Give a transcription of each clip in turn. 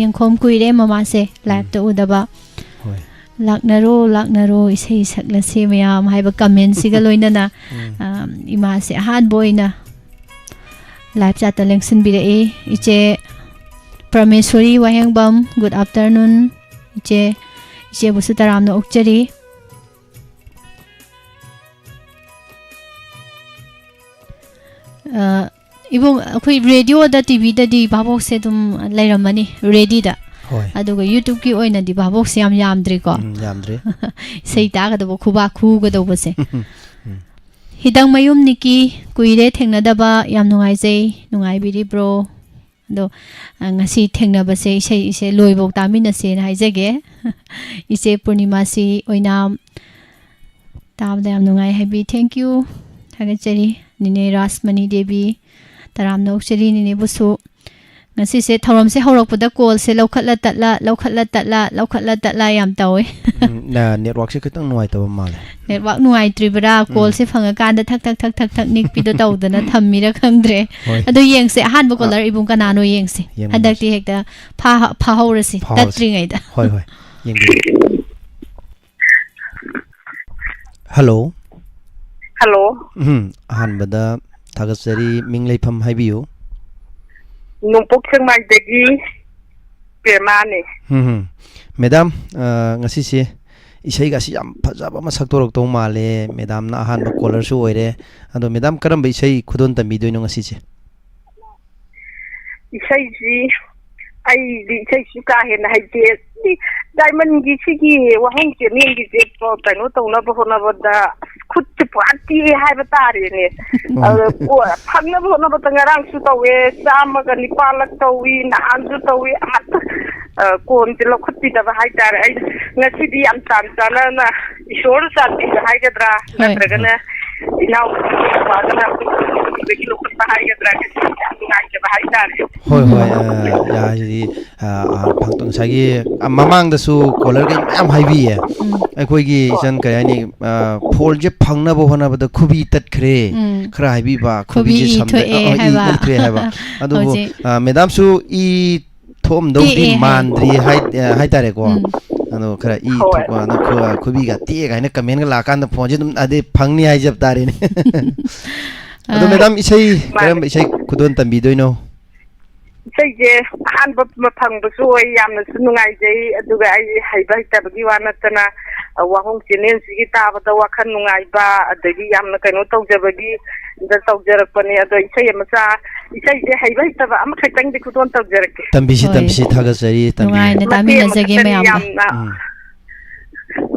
ยังคมคุยได้มามาเสไลฟ์ตัวอุดบะลักนโรอิสัยสักละเสียมยามให้บักคอมเมนต์สิกลอยนั่นนะอิมาเสฮาร์ดบอยนะไลฟ์จัดตะเล็งสินบิดเออิเจพระเมสวรีวายังบัม Good afternoon อิเจบุษตารามนอุกจรีइबो कोई radio दा TV दा दी बाबोक से तुम लेरमनी रेडी दा अदुग यूट्यूब की ओइना दी बाबोक से यामद्रे को यामद्रे सही तागा दबो खुबा खुगा दबो से हिदंग मयुम निकी कुइरे थेंगनादबा याम नुंगाइजे नुंगाइबिरि ब्रो दो ngasi थेंगनाबसे इसे लोइबोक तामिनसे हाइजेगे इसे पूर्णिमा सी ओइना ताबदा याम नुंगाइ हैबी थैंक यू थागचरी निने रासमणी देवी तराम नौचरी निने बुसु ngasi se thorom se horokpada call se lokhatla tatla yam tawe na network se khitang nuai taw male network nuai tribra call se phanga kan da thak nik pido tawdana thammira khangdre adu yeng se han ba caller ibung kana no yeng se hadak ti hekta pha horasi tatri ngai da hoi yeng hello han bada thagachari minglai pham haibiu nungpok sengmai degi permane madam ngasi se isai ga si yam phajaba ma saktorok to male madam na han ba caller su oire ado madam karam ba isai khudon tambi doino ngasi se isai ji ai di isai su ka hen hai je diamond gi sigi wahong je ning gi je to tano to na bo na boda khut pati hai ba tare ne ko phagna bo na ba ngarang su to we sam ga ni palak to wi na an su to wi at kon je lo khut ti da hai tare ai ngasi di am tan tan na ishor sa ti hai ga dra na ga na inau wa na be ki lo khut hai ga dra ngai je hai tare hoi ya ji phangtong sagi mamang da su caller ga am haibi ye ai gi jan ka yani phol je phangna bo hona ba da khubi tat khre khra haibi ba khubi je samde thre haiba adu madam su I thom do di mandri hai tare ko anu khra I thokwa anu khubi ga ti ga na comment ga la kan da phone je dum ade phangni hai jab tare ne adu madam isai karam isai khudon tambi doino sai je han ba phang ba su ai yam na su ngai je aduga ai hai ba ta ba gi wa na tana wahong chinen sigi ta ba da wakhan nungai ba adagi yam na kaino tawjabagi da tawjarakpani ado isai macha isai je hai ba ta ba am khaitang de khudon tawjarak tambi si thaga sari tambi nungai na tami na jage me yam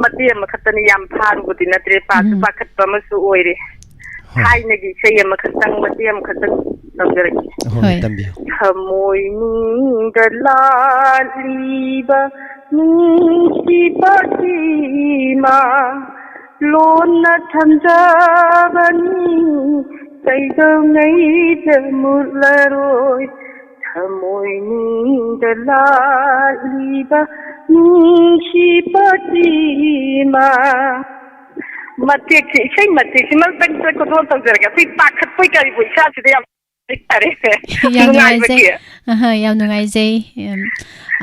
mati am khatani yam pharu gudi na tre pa su pa khat pa ma su oire hai na gi sai am khatang mati am khatang tawjarak hoi tambi hamoi ni dalaliba ni pati ma lona thamjabani saidau ngai jamullaroi hamoi ni dalaliba ni pati ma mate sai mate mal tang ko don tang jara fi pakhat poi kai boi sa si ya yam nungai jai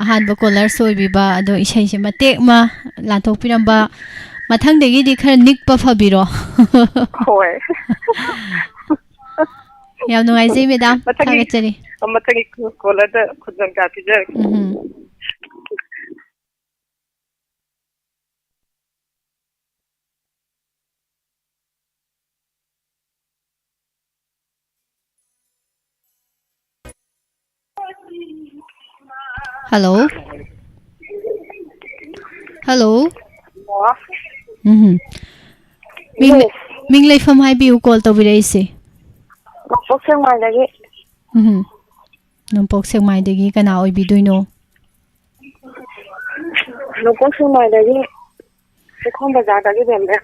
ahan ba caller soi bi ba ado isai se matek ma lanthok piramba mathang degi di khar nik pa phabiro hoi yam nungai jai madam thagachari mathang caller da khudang ka pijar hello ming lai pham hai bi call to bi se pok seng mai lagi nom pok seng mai degi kana oi bi doino no pok seng mai lagi se khom bazar da gi bembe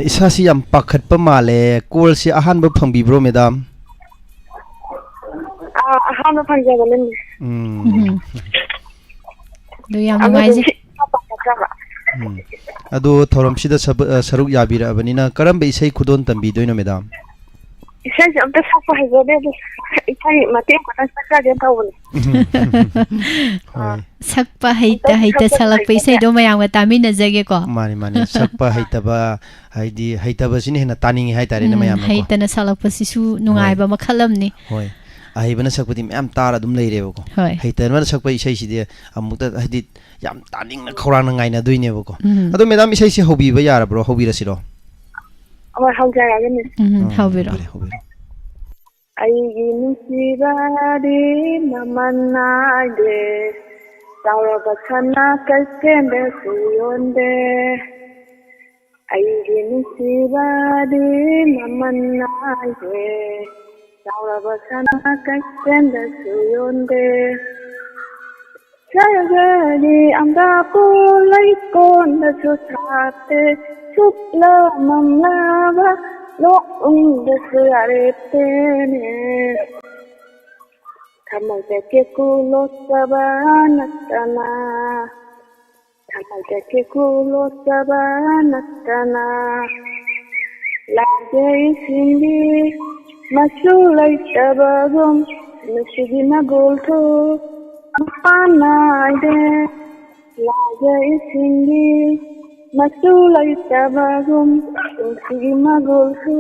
isa si yam pakhat pa male call si ahan ba phangbi bro madam ahan ba phangja ga len do yam ngai ji ado thorom sida saruk yabira abanina karam be isai khudon tambi doino madam isai amta sakpa hajode isai mate ko tan sakka den tawne hoi sakpa heita salakpa isai do mayam ga taminajage ko mani mani sakpa haitaba haidi haitaba sini hena taningi haitare ne mayam ko heita na salakpa sisu nungaiba makhalamni hoi ahibana sakpati mayam tara dum leireba ko hoi haitana sakpa isai sidi amukta haidi yam taning na khorang na ngaina duineba ko ado madam isai si hobi ba yara bro hobi rasiro amar haujara ne hawbiro ai nisibade namanade tawa bakana kalkende suyonde ai nisibade namanade tawa bakana kalkende suyonde Sayagani amda ko laikon na susate supla mamlaba lo unda suarete ne kamai ke kulo sabanatana lage sindi masulai tabagum nusigi magulto Apanaide laga isindi masulai tabagum sigi magulsu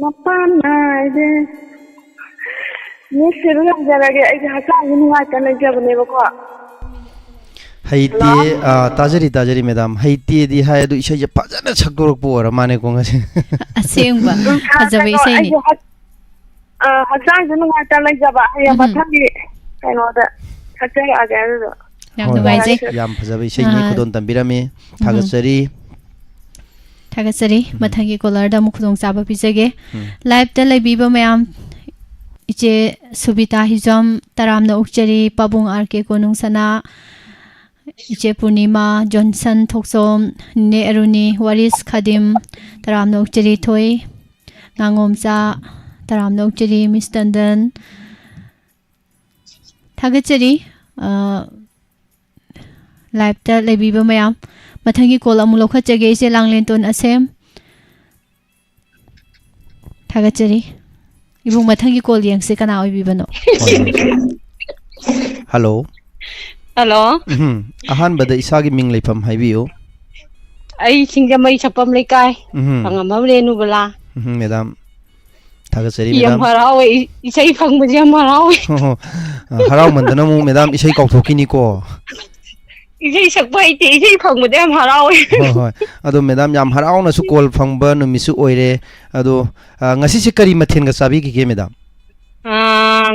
mapanaide nisir jarage ai hasa ni wata na jabne bako haiti tajari madam haiti di hai du isai pajana sakdorok po ra mane ko ngase asengba hajabe isai ni hasa ni wata na jaba ai bathandi kainoda Kacang agak yam nuwaise yam fajabe isai ni khudon tambirami thagatsari mathangi kolar da mukhudong chaba pijage live ta laibiba mayam iche subita hijam taramna ukchari pabung arke konung sana iche purnima johnson thoksom ne aruni waris khadim taramna ukchari thoi ngangomcha taramna ukchari mistandan thagachari live ta laibiba mayam mathangi kol amu lokhachage ise langlenton asem thagachari ibung mathangi kol yengse kana oibibano hello Hello ahan bada isagi ming leipam haibiyo ai singjamai chapam lekai pangamam renu bala madam thagatsari yam madam harawe isai phangbaje yam harawe harau mandana mu madam isai kauthokini ko isai sakbai te isai phangbaje yam harawe hoi ado madam yam harau na su kol phangba no misu oire ado ngasi se kari mathen ga sabi ki ke madam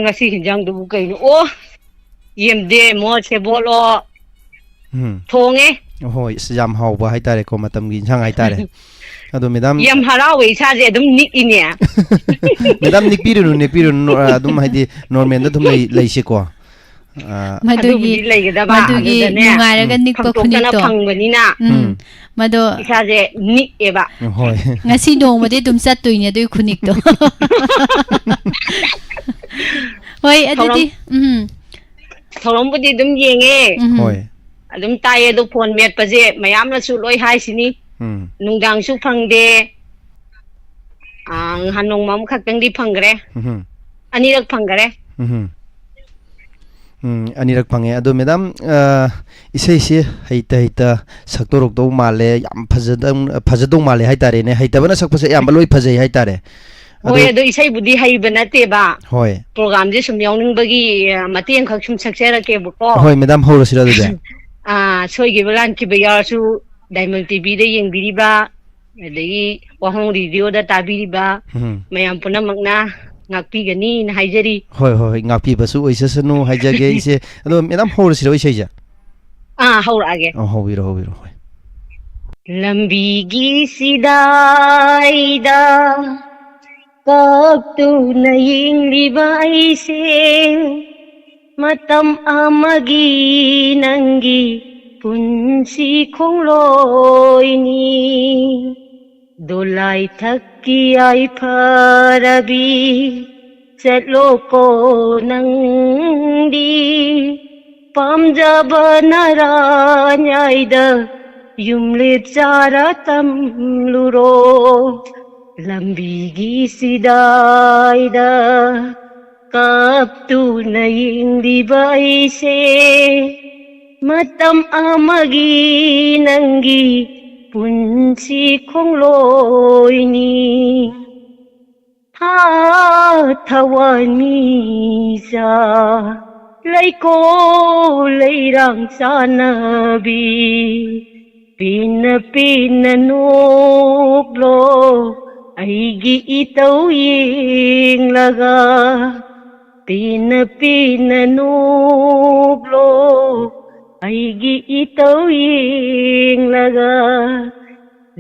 ngasi hinjang du kaino o yemde mo se bolo thonge hoi yam hauba haitare ko matam gi jang haitare ado madam yam harawe saje dum nik ine madam nikpiru adum haidi normal da dum leise ko madugi nungairaga nikpa khunito phangbanina mado isaje nik eba hoi ngasi nongmade dum chattoine dui khunikto hoi adudi thorambudi dum yenge hoi adum taye do phone met paje mayam na su loi hai sini nungdang su phangde hanong mam khaktang di phangre anirak phangre anirak phange ado madam isai se haita saktorok do male yam phajadong male haitare ne haitabana sakpase yam loi phajai haitare hoi ado isai budi haiba nate ba hoi program je sum yawning bagi mateng khak sum saksera ke buko hoi madam horosira de soigi balan ki bayar su Diamond TV de yeng biriba adagi wahong radio da tabiriba mayam puna magna ngakpi gani na haijari hoi ngakpi basu oisasanu haijage ise ado madam horosira oisai haurage hobiro hoi lambi gi sidaida kaktu na yingliba aise matam amagi nangi punsi khongloini dolai thakki ai pharabi chatlo ko nangdi pamjaba naranyai da yumle chara tamluro lambi sidaida kaptuna yengdiba aise matam amagi nangi punsi khongloini ha thawani sa laiko leirang sanabi pina pina nuklo aigi itaw ying laga pina pina nuklo aigi itaw ying laga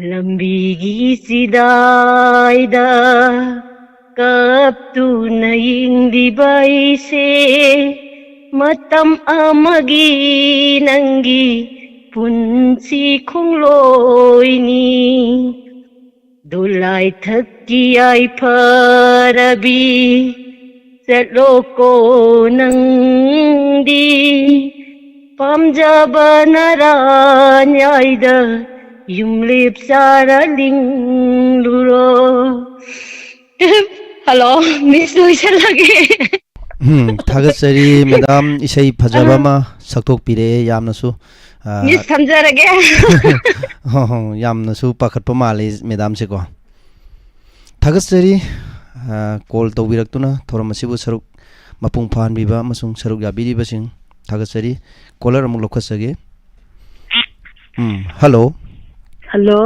lambigi sidaida kaptuna yengdiba aise matam amagi nangi punsi khongloini dulai thakki ai pharabi chatloko nangdi pamjaba naranyaida yumlip saralingduro hello miss loisalage थागतसरी madam इसै फजबा मा सक्तोक पिरे यामनसु miss समझरगे यामनसु पाखटप माले madam से को थागतसरी call तौबिरक्तुना थोरमसिबु सरुक मपुंग फानबिबा मसुंग सरुक याबिरिबसिंग थागतसरी collar अमुक लखसगे hello hello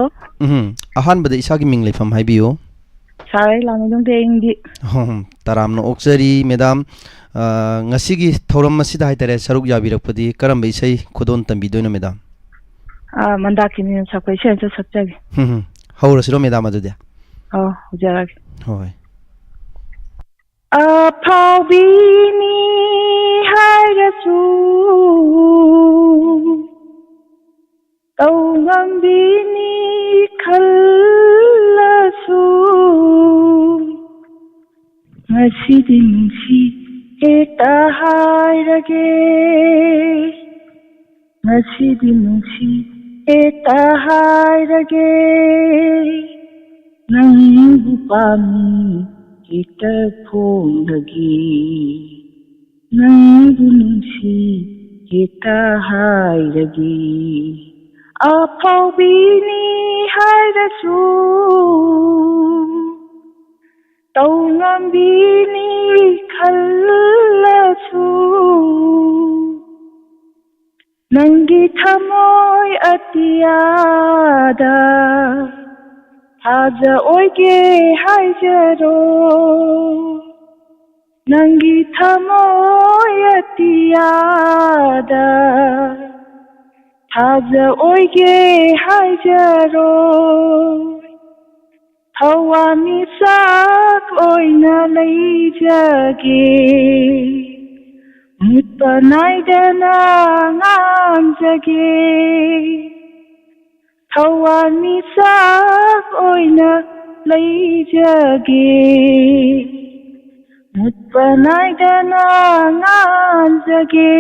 Ahaan बदे इसागी मिंग लेफम हाइबियो सारे लामिदों देंगी तरामनो ओक्सरी मैडम ngasiगी थौरम मसिदा हाइतरे सरुक याबिरकपदि करम बैसै खुदोन तंबिदोनो मैडम मंदाकिनी सकै से सक्चगे हौरसिरो मैडम अदुदे हुजरागे होय अफाउबिनी हायरसु तौगंबिनी खल्लसु ngasidi nungsi eta hairage ngasidi nungsi eta hairage nangbu pami kita phondagi nangbu nungsi eta hairage apaubini hairasu तौगंबिनी खल्लसु नंगी थमोय अतियादा थाजा ओइगे हाइजरो नंगी थमोय अतियादा थाजा ओइगे हाइजरो Hawami sak oina leijage Mutpanai dana ngamjage Hawami sak oina leijage Mutpanai dana ngamjage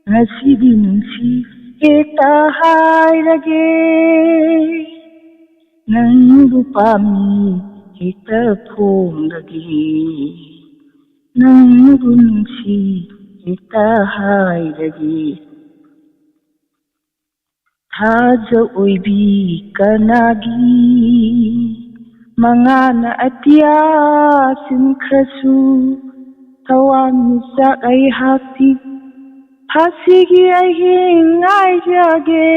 Ngasidi nungsi eta hairage nangbu pami kita phondagi nangbu nungsi kita hairagi thaja oibi kanagi mangana atia simkhasu tawani sak ai hati phasigi ai hingai jage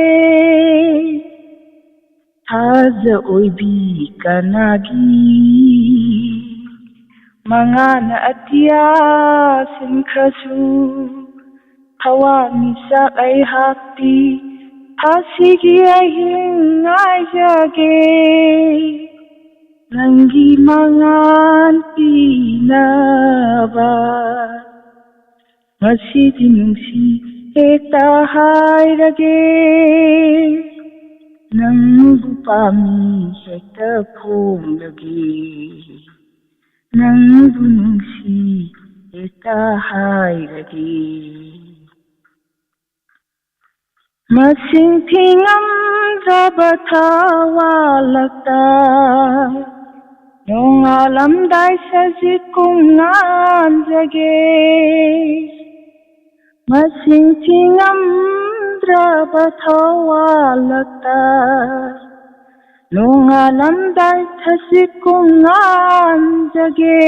Haza oibi kanagi mangana atia simkhasu hawami sak ai hati phasigi ai hingai jage nangi mangan pinaba ngasidi nungsi eta hairage nangbu pami hekta phondagi nangbu nungsi hekta hairagi Masing thingam zabatawalakta Nung alam dai sajit kung nanjage Masing thingam zabatawalakta Nung alam dai sajit kung nanjage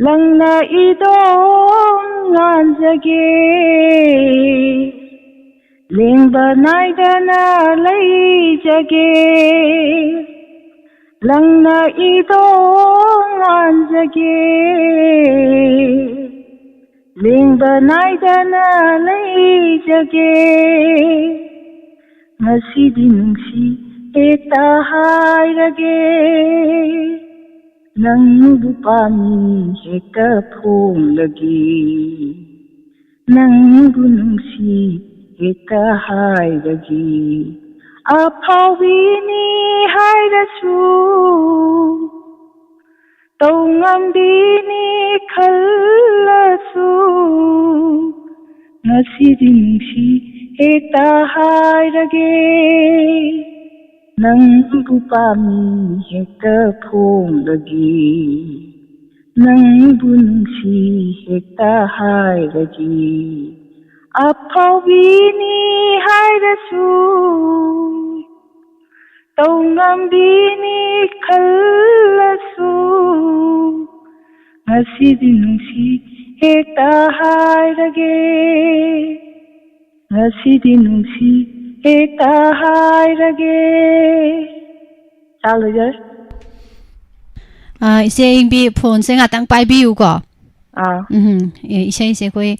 Lang na idong nanjage Lingba naidana lay jage Lang na idong anjage Lingba naidana lay jage Ngasidi nungsi etahayrage Nang bupami heka phong lagi Nang nungsi Eka hayragi Apawini hayrasu Tawngambini khallasu Ngasidi nungsi eka hayragi Nang bupami heka phong lagi Nang bunungsi eka hayragi Apawini hayrasu Tawngambini khallasu Ngasidi nungsi hekta hayrage Ngasidi nungsi hekta hayrage Chalo jar ise ingbi phone se ngatang pai biu ko isai koi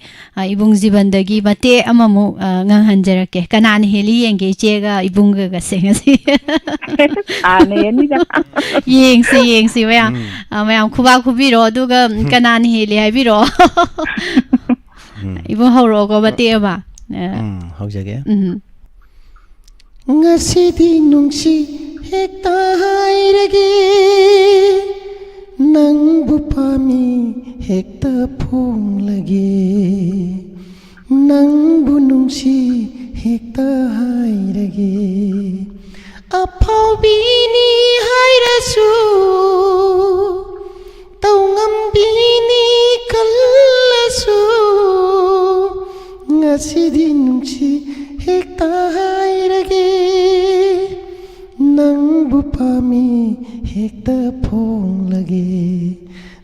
ibung jibandagi bate amamu ngang hanjarake kanani heli yenge chega ibung ga sengasi ne ni da yengsi mayam khuba khubiro duga kanani heli haibiro ibung hawro ko bate ba haujage ngasidi nungsi hekta hayrage Nang bupami hekta phong lagi Nang bunungsi hekta hayrage Apawbini hayrasu Tawngambini kallasu Ngasidi nungsi hekta hayrage Nang bupami hekta phong lagi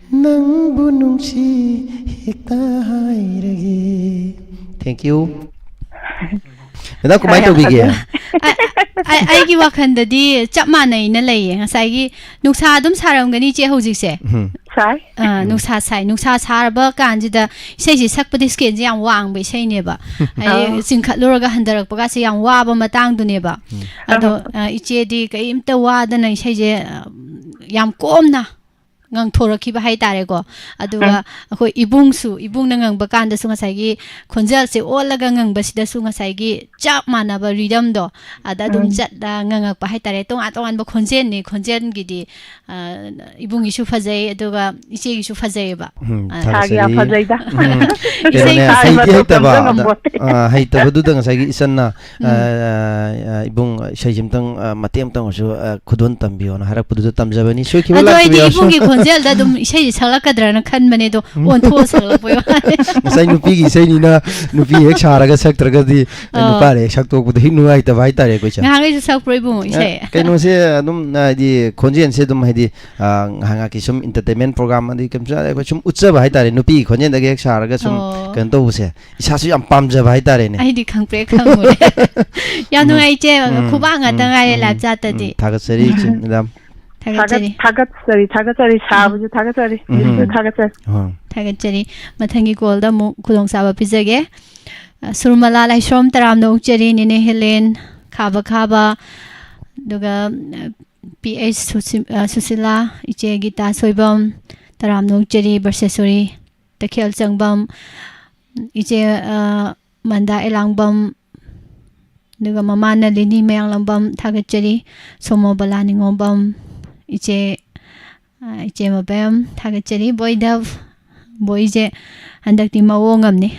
Nang bunungsi hekta hayrage Thank you. Nada kumai to bige. ai gi wakhanda di chap manai na lei ngasai gi nuksa dum saramgani che hojik se sai nuksa sarba kanjida sei ji sakpadi skin ji yam wang be sei ne ba ai singkhatluraga handarak paga se yam wa ba matang du ne ba ado iche di kaimta wa da nai sei je yam komna ngang thorakhi ba hai tare ko aduga khoi ibung na ngang ba kan da su ngasai gi khonjal se olaga ngang ba sida su ngasai gi chap mana ba rhythm do ada dum chat da ngang ba hai tare tong atongan ba khonjen gi di ibung gi su phajai aduga iche gi su phajai ba thagi a phajai da isei hai ta ba hai ta du da ngasai gi isanna ibung shaijim tang matem tang su khudon tambio na harak pudu tamjabani sui ki bala ibung gi khonjel da dum isei salakadra na khan mane do on tho salak boyo ngasai nupi gi isei ni na nupi ek charaga saktraga di nupa re sak to bu hi nuai ta bai ta re ko cha nga ngai sak pro ibung isei kai no se dum di khonjen se dum hai di hanga ki sum entertainment program adi kam cha ko sum utsa bai ta re nupi khonjen da ge ek charaga sum kan to bu se isa su yam pam ja bai ta re ne ai di khang pre khang mu ya nu ai che khubang ata ngai la cha ta di thagat sari chin dam 타gat자리 사부지 타gat자리 타gat자리 마탕기 골다 모 구동사바 비자게 수르말라 라이솨롬 따람노 옥자리 니네 헬렌 카바 누가 PS 수실라 이제 기타 소이범 따람노 옥자리 버세소리 takhel changbam ije manda elangbam nuga mamana lini mayang lambam thagachari somo balani ngombam ije mabam thagachari boidav boije handakti mawongamni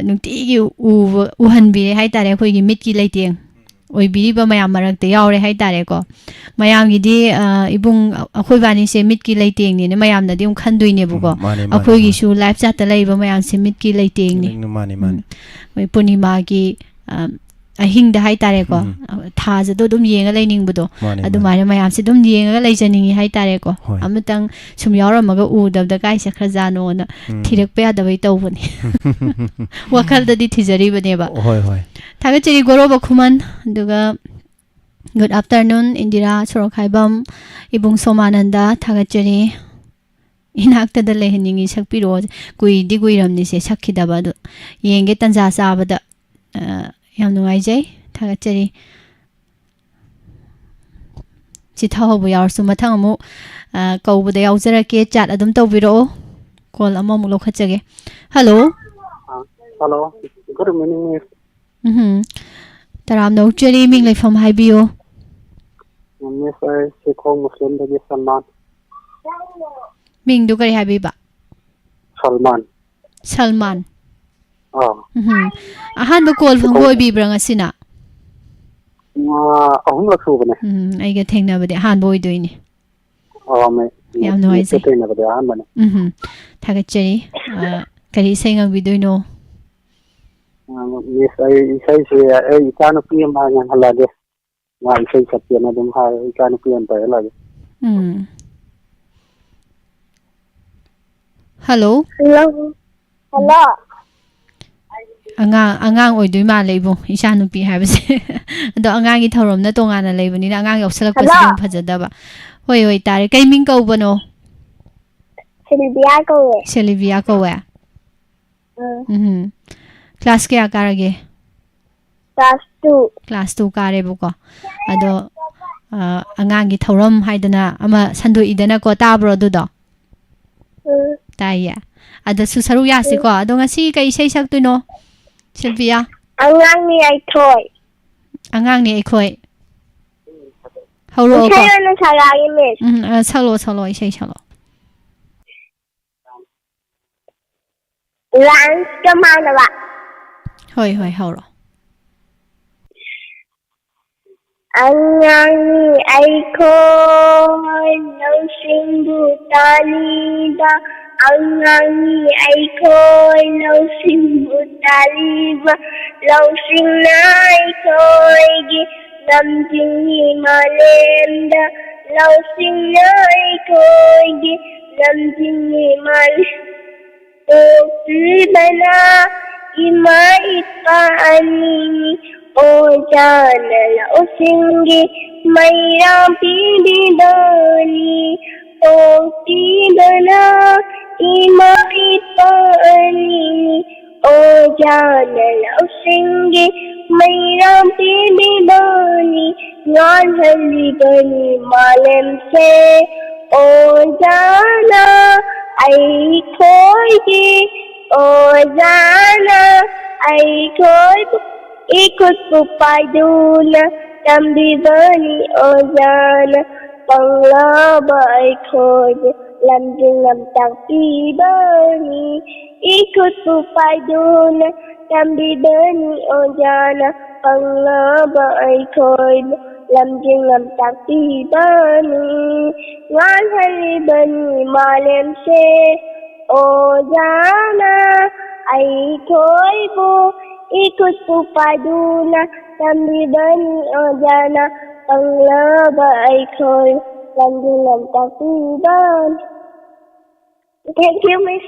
ꯅꯨꯡꯇꯤꯒꯤ ꯎꯍꯟꯕꯤꯔꯦ ꯍꯥꯏꯇꯥꯔꯦ ꯑꯩꯈꯣꯏꯒꯤ ꯃꯤꯠꯀꯤ ꯂꯩꯇꯦꯡ ꯑꯣꯏꯕꯤꯔꯤꯕ ꯃꯌꯥꯝ ꯃꯔꯛꯇ ꯌꯥꯎꯔꯦ ꯍꯥꯏꯇꯥꯔꯦꯀꯣ ꯃꯌꯥꯝꯒꯤꯗꯤ ꯏꯕꯨꯡ ꯑꯩꯈꯣꯏꯕꯥꯅꯤꯁꯦ ꯃꯤꯠꯀꯤ ꯂꯩꯇꯦꯡꯅꯦꯅ ꯃꯌꯥꯝꯅꯗꯤ ꯑꯃꯨꯛ ꯈꯟꯗꯣꯏꯅꯦꯕꯀꯣ ꯑꯩꯈꯣꯏꯒꯤꯁꯨ ꯂꯥꯏꯐ ꯆꯥꯠꯇ ꯂꯩꯔꯤꯕ ꯃꯌꯥꯝꯁꯦ ꯃꯤꯠꯀꯤ ꯂꯩꯇꯦꯡꯅꯤ ꯃꯣꯏ ꯄꯨꯔꯅꯤꯃꯥꯒꯤ ꯑꯍꯤꯡꯗ ꯍꯥꯏꯇꯥꯔꯦꯀꯣ ꯊꯥꯖꯗꯣ ꯑꯗꯨꯝ ꯌꯦꯡꯉ ꯂꯩꯅꯤꯡꯕꯗꯣ ꯑꯗꯨꯃꯥꯏꯅ ꯃꯌꯥꯝꯁꯦ ꯑꯗꯨꯝ ꯌꯦꯡꯉꯒ ꯂꯩꯖꯅꯤꯡꯉꯤ ꯍꯥꯏꯇꯥꯔꯦꯀꯣ ꯑꯃꯇꯪ ꯁꯨꯝ ꯌꯥꯎꯔꯝꯃꯒ ꯎꯗꯕꯗ ꯀꯥꯏ ꯆꯠꯈ꯭ꯔꯖꯥꯠꯅꯣꯅ ꯊꯤꯔꯛꯄ ꯌꯥꯗꯕꯩ ꯇꯧꯕꯅꯤ ꯋꯥꯈꯜꯗꯗꯤ ꯊꯤꯖꯔꯤꯕꯅꯦꯕ ꯊꯥꯒꯠꯆꯔꯤ ꯒꯣꯔꯣꯕ ꯈꯨꯃꯟ ꯑꯗꯨꯒ ꯒꯨꯗ ꯑꯥꯐꯇꯔꯅꯨꯟ ꯏꯟꯗꯤꯔꯥ ꯁꯣꯔꯣꯛꯈꯥꯏꯕꯝ ꯏꯕꯨꯡ ꯁꯣꯃꯥꯅꯟꯗ ꯊꯥꯒꯠꯆꯔꯤ ꯏꯅꯥꯛꯇꯗ ꯂꯩꯍꯟꯅꯤꯡꯉꯤ ꯁꯛꯄꯤꯔꯛꯑꯣ ꯀꯨꯏꯗꯤ ꯀꯨꯏꯔꯝꯅꯤꯁꯦ ꯁꯛꯈꯤꯗꯕ ꯑꯗꯨ ꯌꯦꯡꯒꯦ ꯇꯟꯖꯥ ꯆꯥꯕꯗ ꯌꯥꯝ ꯅꯨꯡꯉꯥꯏꯖꯩ ꯊꯥꯒꯠꯆꯔꯤ ꯆꯤꯊꯍꯧꯕ ꯌꯥꯎꯔꯁꯨ ꯃꯊꯪ ꯑꯃꯨꯛ ꯀꯧꯕꯗ ꯌꯥꯎꯖꯔꯛꯀꯦ ꯆꯥꯠ ꯑꯗꯨꯝ ꯇꯧꯕꯤꯔꯛꯑꯣ ꯀꯣꯜ ꯑꯃꯃꯨꯛ ꯂꯧꯈꯠꯆꯒꯦ ꯍꯜꯂꯣ ꯍꯜꯂꯣ ꯒꯨꯗ ꯃꯣꯔꯅꯤꯡ ꯃꯤꯁ ꯇꯔꯥꯝꯅ ꯑꯣꯛꯆꯔꯤ ꯃꯤꯡ ꯂꯩꯐꯝ ꯍꯥꯏꯕꯤꯌꯨ ꯃꯤꯁ ꯑꯩ ꯁꯤꯈꯣꯡ ꯃꯨꯁꯂꯤꯝꯗꯒꯤ ꯁꯜꯃꯥꯟ ꯃꯤꯡꯗꯨ ꯀꯔꯤ ꯍꯥꯏꯕꯤꯕ ꯁꯜꯃꯥꯟ ꯑꯍꯥꯟꯕ ꯀꯣꯜ ꯐꯪꯕ ꯑꯣꯏꯕꯤꯕ꯭ꯔꯥ ꯉꯁꯤꯅ ꯑꯍꯨꯝꯂꯛ ꯁꯨꯕꯅꯦ ꯑꯩꯒ ꯊꯦꯡꯅꯕꯗꯤ ꯑꯍꯥꯟꯕ ꯑꯣꯏꯗꯣꯏꯅꯤ ꯌꯥꯝ ꯅꯨꯡꯉꯥꯏꯖꯩ ꯊꯦꯡꯅꯕꯗꯤ ꯑꯍꯥꯟꯕꯅꯦ ꯊꯥꯒꯠꯆꯔꯤ ꯀꯔꯤ ꯏꯁꯩ ꯉꯪꯕꯤꯗꯣꯏꯅꯣ ꯃꯤꯁ ꯑꯩ ꯏꯁꯩꯁꯦ ꯑꯩ ꯏꯆꯥꯅꯨꯄꯤ ꯑꯃ ꯉꯪꯍꯜꯂꯛꯑꯒꯦ ꯃꯥ ꯏꯁꯩ ꯁꯛꯀꯦꯅ ꯑꯗꯨꯝ ꯍꯥꯏ ꯏꯆꯥꯅꯨꯄꯤ ꯑꯃ ꯄꯥꯏꯍꯜꯂꯛꯑꯒꯦ ꯍꯜꯂꯣ ꯑꯉꯥꯡ ꯑꯣꯏꯗꯣꯏ ꯃꯥꯜꯂꯦ ꯏꯕꯨꯡ ꯏꯆꯥ ꯅꯨꯄꯤ ꯍꯥꯏꯕꯁꯦ ꯑꯗꯣ ꯑꯉꯥꯡꯒꯤ ꯊꯧꯔꯝꯅ ꯇꯣꯉꯥꯟꯅ ꯂꯩꯕꯅꯤꯅ ꯑꯉꯥꯡ ꯌꯥꯎꯁꯜꯂꯛꯄꯁꯤꯗꯤ ꯑꯃꯨꯛ ꯐꯖꯗꯕ ꯍꯣꯏ ꯇꯥꯔꯦ ꯀꯩ ꯃꯤꯡ ꯀꯧꯕꯅꯣ ꯁꯤꯜꯕꯤꯌꯥ ꯀꯧꯋꯦ ꯁꯦꯂꯤꯕꯤꯌꯥ ꯀꯧꯋꯦ ꯀ꯭ꯂꯥꯁ ꯀꯌꯥ ꯀꯥꯔꯒꯦ ꯀ꯭ꯂꯥꯁ 2 ꯀꯥꯔꯦꯕꯀꯣ ꯑꯗꯣ ꯑꯉꯥꯡꯒꯤ ꯊꯧꯔꯝ ꯍꯥꯏꯗꯅ ꯑꯃ ꯁꯟꯗꯣꯛꯏꯗꯅꯀꯣ ꯇꯥꯕ꯭ꯔꯣ ꯑꯗꯨꯗꯣ ꯇꯥꯏꯌꯦ ꯑꯗꯁꯨ ꯁꯔꯨꯛ ꯌꯥꯁꯤꯀꯣ ꯑꯗꯣꯉꯁꯤ ꯀꯩ ꯏꯁꯩ ꯁꯛꯇꯣꯏꯅꯣ ꯁꯤꯜꯕꯤꯌꯥ ꯑꯉꯥꯡꯅꯤ ꯑꯩꯈꯣꯏ ꯍꯧꯔꯛꯑꯣꯀꯣ ꯏꯁꯩ ꯑꯣꯏꯅ ꯁꯛꯂꯛꯑꯒꯦ ꯃꯤꯁ ꯁꯛꯂꯣ ꯏꯁꯩ ꯁꯛꯂꯣ ꯔꯥꯏꯝꯁꯀ ꯃꯥꯟꯅꯕ ꯍꯣꯏ ꯍꯧꯔꯣ ꯑꯉꯥꯡꯅꯤ ꯑꯩꯈꯣꯏ ꯂꯧꯁꯤꯡꯕꯨ ꯇꯥꯂꯤꯕ ꯑꯉꯥꯡꯅꯤ ꯑꯩꯈꯣꯏ ꯂꯧꯁꯤꯡꯕꯨ ꯇꯥꯂꯤꯕ ꯂꯧꯁꯤꯡꯅ ꯑꯩꯈꯣꯏꯒꯤ ꯂꯝꯖꯤꯡꯉꯤ ꯃꯥꯂꯦꯝꯗ ꯂꯧꯁꯤꯡꯅ ꯑꯩꯈꯣꯏꯒꯤ ꯂꯝꯖꯤꯡꯉꯤ ꯃꯥꯂꯦꯝꯗ ꯄꯣꯛꯂꯤꯕꯅ ꯏꯃꯥ ꯏꯄꯥ ꯑꯅꯤꯅꯤ ꯑꯣꯖꯥꯅ ꯂꯧꯁꯤꯡꯒꯤ ꯃꯩꯔꯥ ꯄꯤꯕꯤꯕꯅꯤ ꯄꯣꯛꯄꯤꯕꯅ ꯏꯃꯥ ꯏꯄꯥ ꯑꯅꯤꯅꯤ ꯑꯣꯖꯥꯅ ꯂꯧꯁꯤꯡꯒꯤ ꯃꯩꯔꯥ ꯄꯤꯕꯤꯕꯅꯤ ꯉꯥꯜꯍꯜꯂꯤꯕꯅꯤ ꯃꯥꯂꯦꯝꯁꯦ ꯑꯣꯖꯥꯅ ꯑꯩꯈꯣꯏꯒꯤ ꯑꯣꯖꯥꯅ ꯑꯩꯈꯣꯏꯕꯨ इकुत्पु पायदूना तंबीबनी ओजाना पंगलाबा खोज लमजिंगम तंबीबनी इकुत्पु पायदूना तंबीबनी ओजाना पंगलाबा खोज लमजिंगम तंबीबनी वालहलीबनी मालम से ओजाना खोजबू ikutku paduna tambibani ojana panglaba aikoi landulam takiban. Thank you, Miss.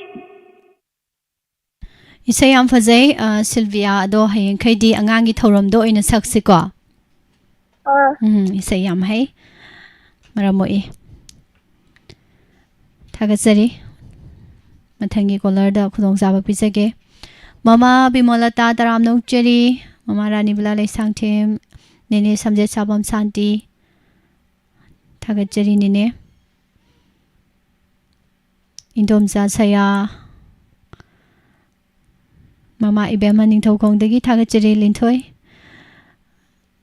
Isay yam fazay Sylvia ado hayeng khaidi angangi thoramdo oina saksiko. Isay yam hay maramoi. Thagatsari mathangi caller da khudong jaba pisage. Mama Bimolata Taram Nokcheri, Mama Rani Bilale Sangtim, Nene Samjet Sabam Santi, Tagacheri Nene, Indomza Saya, Mama Ibema Ning Tau Kong Degi Tagacheri Lintoy,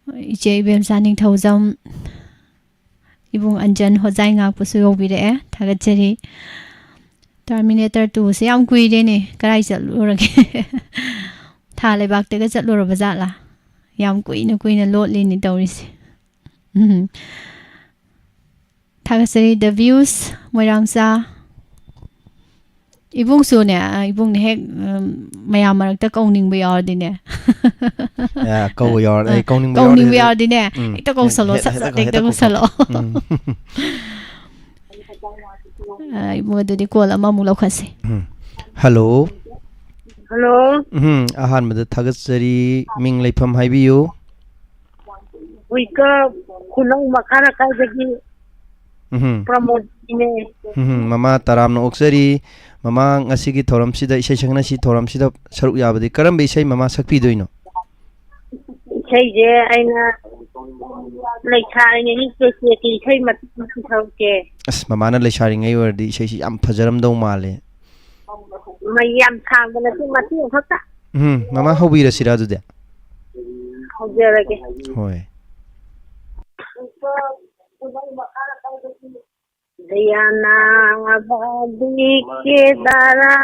Ije Ibem Saning Tauzam, Ibung Anjan Hozai Ngak Pusuyo Bide, Tagacheri. Terminator 2 se yam kui de ne karai chalu rage ꯊꯥ ꯂꯩꯕꯥꯛꯇꯒ ꯆꯠꯂꯨꯔꯕ ꯖꯥꯠꯂꯥ ꯌꯥꯝ ꯀꯨꯏꯅ ꯂꯣꯠꯂꯤꯅꯤ ꯇꯧꯔꯤꯁꯦ ꯊꯥꯒꯠꯆꯔꯤ ꯗ ꯚ꯭ꯌꯨꯁ ꯃꯣꯏꯔꯥꯡꯆꯥ 이봉수네 이봉네 핵 마야 마락다 까우닝 베야르디네 야 까우 열 까우닝 베야르디네 이따 까우살로 싹싹 이따 까우살로 이모들이 콜 아마 물어카세 hello hello 아한마다 타겟서리 밍 레이팜 하이비요 우이까 군ong 마카라 카이데기 promote mama taramna oksari mama ngasi gi thoram sida isai sangna si thoram sida saruk yabadi karam be isai mama sakpi doino isai je aina lekhari ni ke ki isai mat thauke as mama na leshari ngai wardi isai si yam phajaram do male mayam thangna ti mati thakta mama hobi ra sira du de hojerage hoy Diana abadi ke dara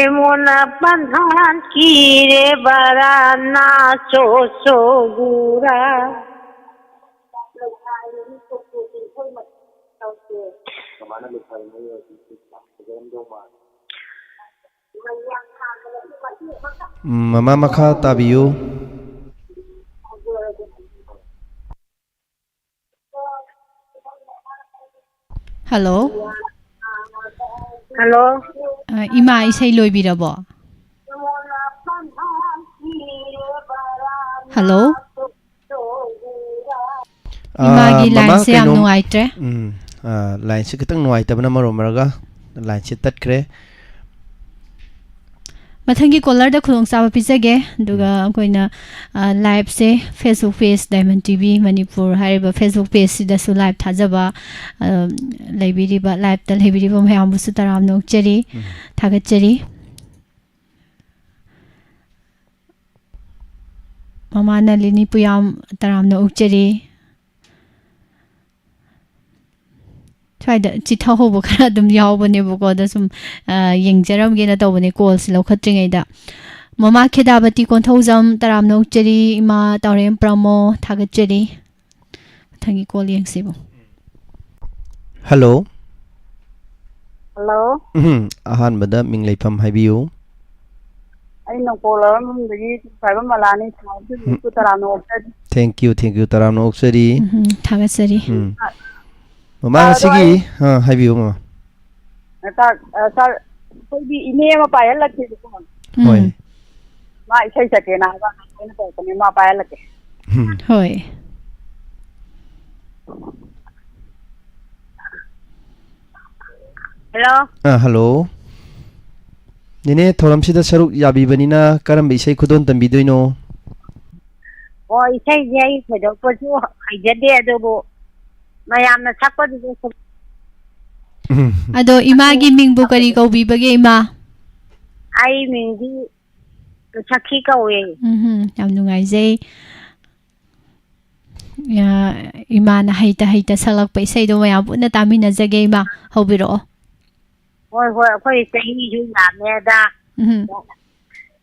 emona bandhan kire barana so gura mama makha tabiyo hello hello 이마 이사이 로이비라보 hello 이마기 라인세 ꯌꯥꯝ ꯅꯨꯡꯉꯥꯏꯇ꯭ꯔꯦ line se kitang nuaitabna maromaraga line se tatkre मथंगी caller दा खुलोंग साबा पिजगे दुगा कोइना live से Facebook page Diamond TV Manipur हारिबा फेसबुक पेज सिदा सु लाइव थाजबा लाइबिरिबा लाइव ता लाइबिरिबा मयामबुसु तराम नोकचरी थागचरी ममाना लिनी पुयाम तराम नोकचरी चिथा होबो खरा दुम यावबने बको द सुम यंगजरम गेना तौबने कॉल से लौखत्रिङैदा ममा खेदाबती कोन्थौजम तराम नौचरी इमा तौरेम प्रमो थागचरी थंगी कॉल यंगसिबो hello hello ahan bada ming leifam haibiyo ai no caller mundagi saiba malani thau taram no thank you taram no oksari थागचरी mama ngasigi haibiyo mama sir koi ine ma payal lakhe ko hoy ma isai sake na ba ne ko ne ma payal lakhe hoy hello hello nine thoram sida saruk yabi banina karam be isai khudon tambi doino o isai jai khodo ko ju haijade adobo mayamna sakpadi ado imagi mingbu kari kaubibage ima ai mingdi sakhi kawe yam nungaijai ya imana haita salak pa isai do mayam puna tamina jage ima hobiro hoi akoi sahi ju yame da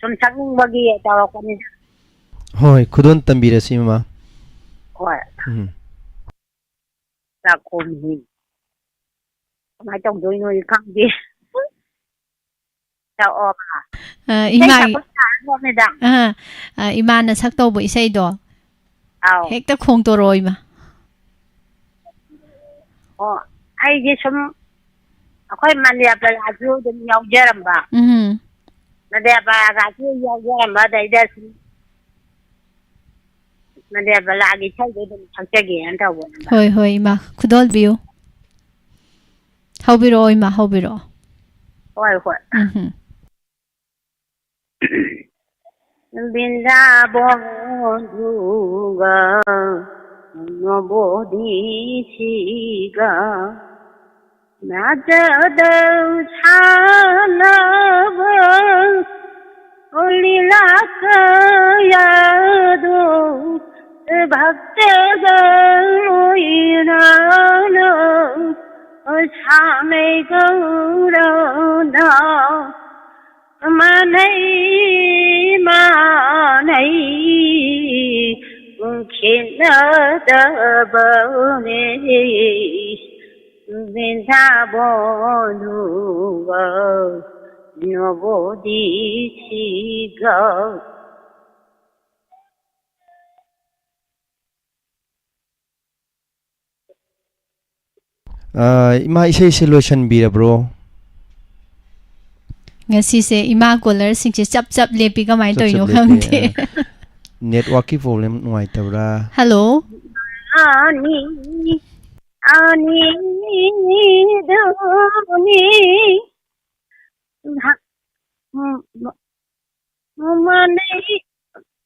sum sakung bagi tawakani hoy khudon tambira si mama hoi ra kom hin mai trong doi noi khang di ta o ima imana sak tawbo isai do hekta khong to roi ma ai je sum akoi mania pa aju dum yaw jaram ba na de ba ga ju yaw jaram ba dai da na de ba la gi chai de dum chak ge an ta bo hoy ima khudol biu hobiro ima hobiro hoi binda bonduga no bodhi siga najada chanav olila kayadu bhakta gainana Shame Gaurana Manai manai khina da bone vinda bonu wa no bodi chiga ima isai solution bira bro ngasi se ima caller sing che chap chap lepi ka mai toino khangte network ki problem nuai tabra hello ani ani doni manai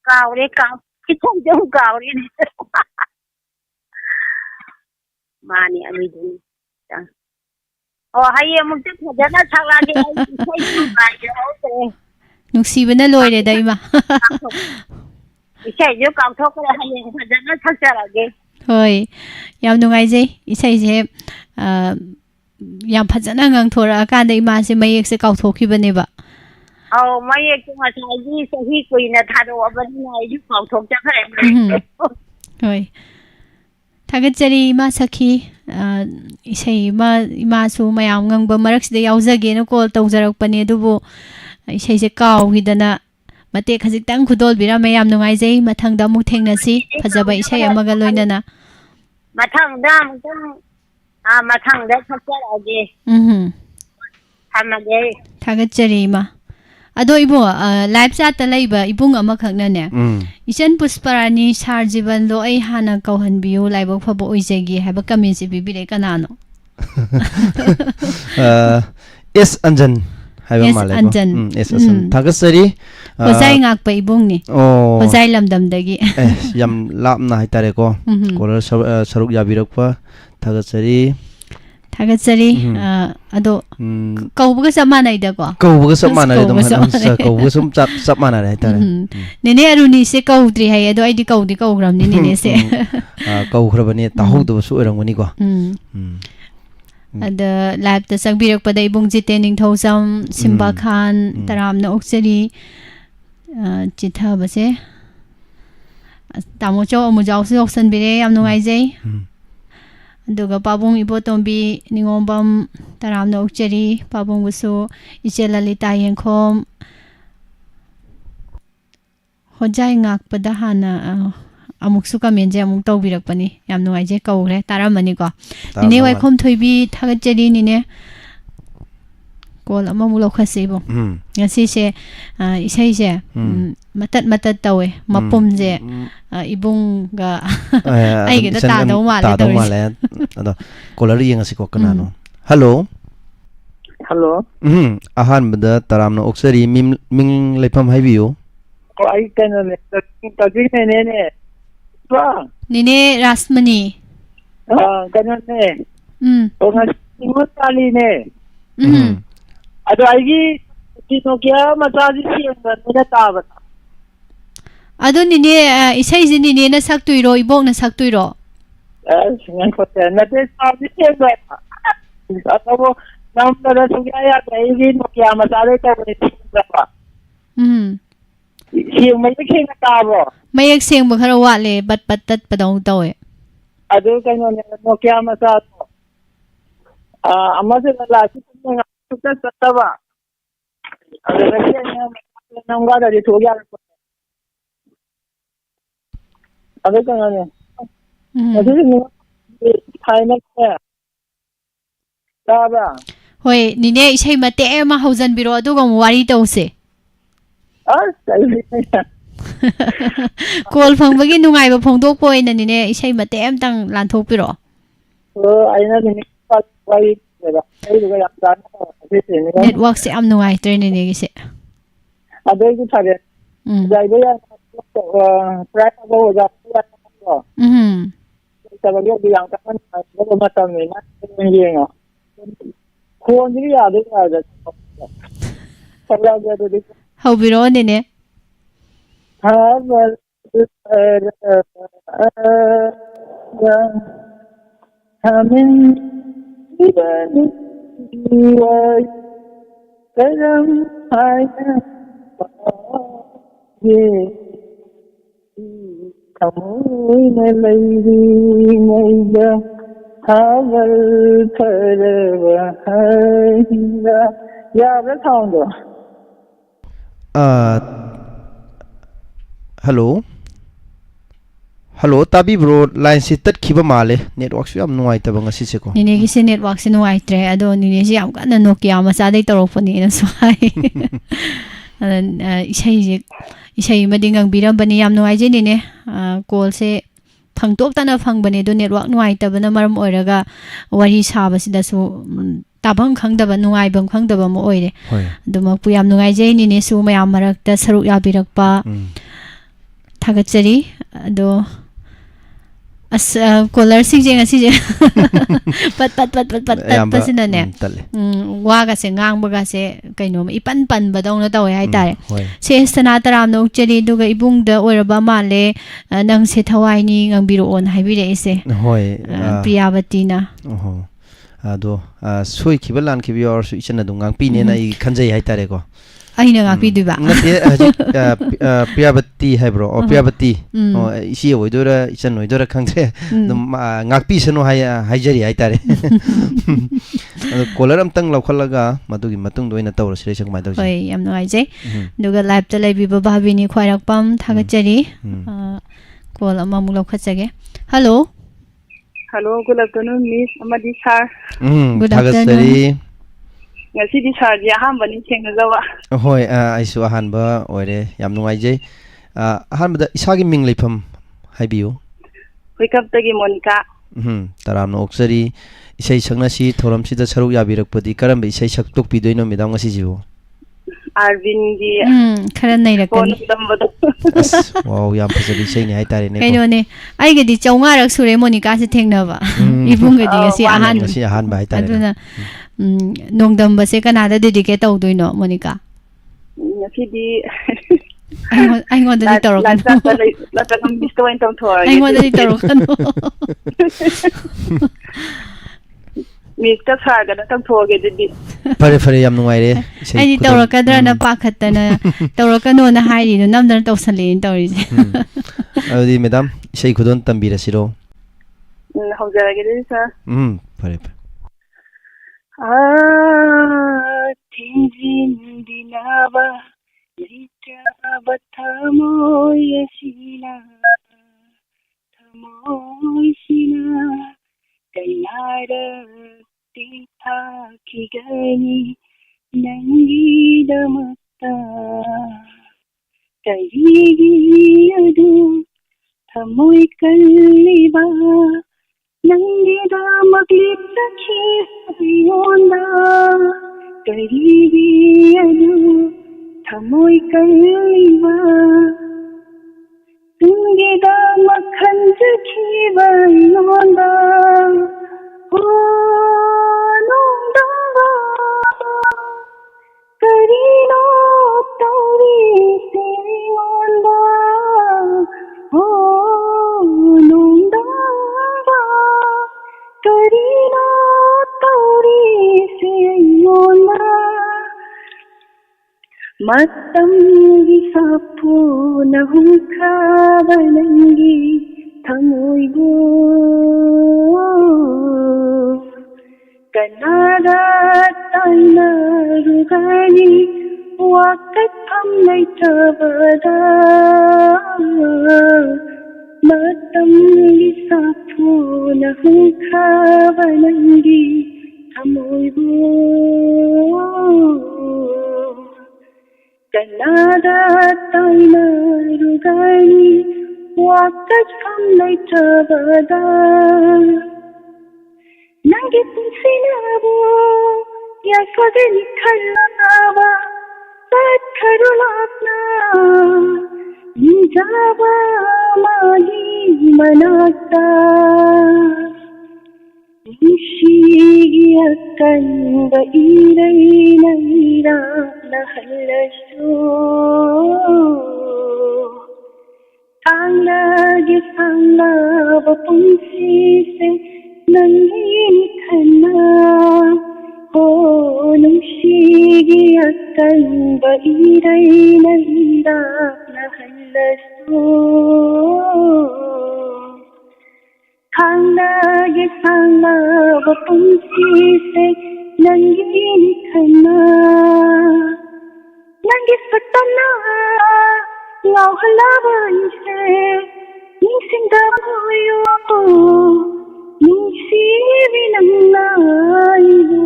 cao đấy cao cái không giống cao đấy mà nè anh đi hay em một chút thời gian nó sao là cái thấy không phải cái ok nuksibana loire da ima cái जो काम थोक है hay em thời gian nó thắc ra là cái hoi yam nungai je isai je yam phajana ngang thora ka da ima se mayek se kau thoki bane ba mấy cái mà sai gì sai hi quỳ nè thay đồ bên này giúp काम थोक chắc phải hoi thagachari ima sakhi isai ima su mayam ngang ba marak sida yaujage no call tawjarak pane dubu isai je kaw hidana mate khajik tang khudol bira mayam nungai je mathangda mu thengnasi phajaba isai amaga loinana mà thằng đó mà thằng đó thắc ra là gì tham là gì thagachari ima ado ibo live chat ta leiba ibung ama khakna ne ichan pusparani sarjiban lo ai hana kauhan biu laibok phabo oijegi haba kamin si bibire kanano s anjan haiba male S Anjan. s anjan thagasari hozai ngak pa ibung ni oh hozai lamdam dagi yam lapna haitare ko caller saruk yabirak pa thagasari thagachari ado kaubuga samana ida ko kaubuga sab manare dum kaubuga sum sab manare haitare nene aruni se kaudri hai ado aidi kaudi kaugram ni nene se kau khrabani tahuk du su erangani ko ada live ta sagbirak pada ibung jitening thosam simba khan taramna oksari chitha base tamo cho amujau se option bire yam nungai jai aduga pabung ibotombi ningombam taramna okchari pabung busu ichelalita yenkhom hojai ngak pada hana amuk su comment je amuk tawbirak pani yam nungai je kaugre taramani ko nine wai khom thoibi thagachari nine kol ama mu lokhase bo ngasi se isai je matat tawe mapum je ibung ga ai ge ta do male ado caller yengasi ko kanano hello hello ahan bada taramna oksari ming lepham haibiu ko ai kana ne tagi ne ba nine rasmani kana ne o ngasi mo tali ne ado ai gi tino kya mataji sienga ne ta ba ado nine isai je nine na saktuiro ibok na saktuiro singan ko te na te tali sienga ado nam da sugya ya ai gi no kya mataji ta ne ba sieng mai ke na ta bo mayak seng ba khara wale bat tat padong tawe ado kana ne no kya mata amase la chi na suka sataba ado ne na nga da to ya ado kana ne ado ne thai na ta ba hoi nine isai mate ma haujan biro aduga wari tause kol phongbagi nungai ba phongdok poi na nine isai mate am tang lan thok piro ai na ni wai da ai ga ya da network se am nungai tre nine gi se ado gi thage dai ba ya pra ba ho ja ta ba yo bi yang ta man ba ma ta ni na ni nga ko ni ya de ya da ta la ga de hau biro nine karam hana ye kamoi na lairi naida hagal tharava haida yabra thaundo hello hello tabi bro line si tat khiba male network su yam nuai ta bang si ko nine gi se network se nuai tre ado nine si yam kana Nokia ma sa dai torok pani na swai isai madingang biram bani yam nuai je nine call se phangtok tana phangbane do network nuai ta bana maram oiraga wari saba sida su tabang khangdaba nuai bang khangdaba mo oire duma pu yam nuai je nine su mayam marak ta saruk ya birakpa thagachari ado as caller si je ngasi je pat pasina ne wa ga se ngang ba ga se kaino ipan pan ba dong na tawe hai tare se sana taram no cheri du ga ibung da oraba male nang se thawai ni ngang biro on hai bi re se hoi priyavati na ado soi khibalan khibi or su ichana dungang pi ne na I khanjai hai tare ko aina nga pi duba ngate hajik priyavati hai bro o priyavati o isi oidora ichan oidora khangse ngakpi sano hai jari hai tare caller am tang laukhallaga madugi matung doina tawra sire chak mai dawji hoi yam no ai je duga live ta live ba bhabini khwairak pam thagachari call ama mu laukhatsage hello good afternoon miss amadi sir good afternoon ngasi di sir ya ham bani thengna jawa hoi aisu ahan ba oire yam nungai je ahan bada isagi ming lepham haibiu wake up tagi monica taram no oksari isai sakna si thoram sida saruk yabirak padi karam be isai sak tok pidoino midam ngasi jibo arvin gi khara nai rakani wow yam phasali isai ni hai tare ne kaino ne ai gadi chaunga rak sure monica se thengna ba ibung gadi ngasi ahan ba hai tare aduna nongdam ba se kanada dedicate tawdoino monica ngasi di ai ngon da torokan la ta kam bisto en tom thor ai ngon da torokan Mr. Saga tam thoge di pare yam nungai re ai tawrakadra na pakhatana tawrakano na hairi no namdar tawsale tawri adi madam isai khudon tambira siro hawjarage de sa pare tinjin dinaba rita bathamoy sina thamoy sina kainara titha kigani nangi damata kaigi adu thamoy kalliba nangi damaklit sakhi yonda kaigi adu thamoy kalliba nangi damakhan sakhi yonda nongdanga karino tauri se yonda nongdanga karino tauri se yonda matam gi sapu na hukhabanangi thamoigo kanada taina rugani wakatham naithabada matam gi sapu na hukhabanangi thamoigo kanada taina rugani wakatham naithabada nangi punsinabo yaswagani khalaba patkarulapna nijaba mali manata nishigiyakanda iraina ira lahalasho tanglagi sanglaba punsise nangi khana ho nungshigi कल्ब इरैना इराक्न हल्लसो खांगनागे सांगनाबा पुंसीसे नंगी निखना नंगी Satna ngawhalaba ise ningsingdamoyo ningsibi ng naiyo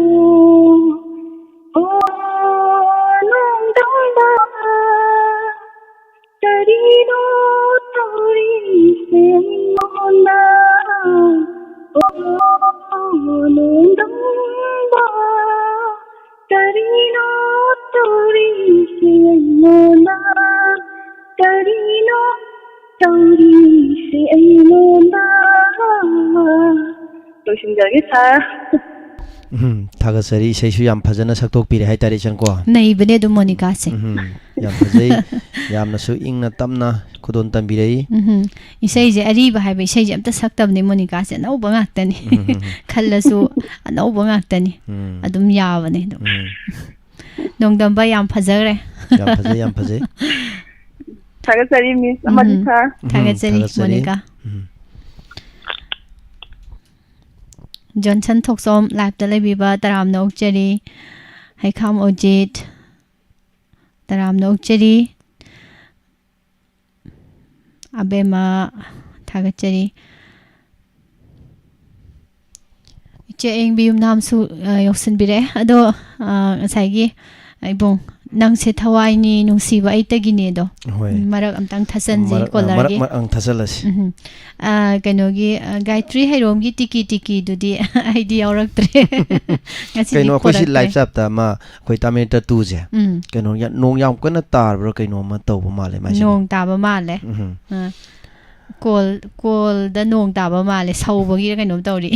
nung damba tarino tori se mona nung damba tarino tori se mona tarino tori se mona loisinjage tha थागसरी इसेसु याम फजना सक्तोक पिरे हाय तारे चन को नहीं बने दो मोनिका से याम फजै यामनसु इंगना तमना खुदोन तंबिरई इसे जे अरीब हाय इसे जे अमता सक्तबने मोनिका से नौ बंगाक्तनी खल्लसु नौ बंगाक्तनी अदुम यावने दो नोंदंबा याम फजरे याम फजै थागसरी मिस अमदिथा थागसरी मोनिका जॉनसन थोक्सोम लाइफ लेबीबा तराम नोकचरी हैखाम ओजित तराम नोकचरी अबेमा थागचरी इचे एंग बियुम नामसु योक्सन बिरे अदो साइगी आइबों नंग से थवाइनी नुसीबा इतगिने दो मरक अमतंग थसनजी कोलरगी मरक अंग थसलस कनोगी गायत्री हैरोमगी टिकी टिकी दुदी आइडिया औरक्त्रे कइनो कोसी लाइफ साबता मा कोइ तामेटा तुजे कइनो या नोंग याम कना तारब्रो कइनो मा तौबो माले मासे नोंग ताबा माले कोल the नोंग Taba Male सौबगी कइनो तौरी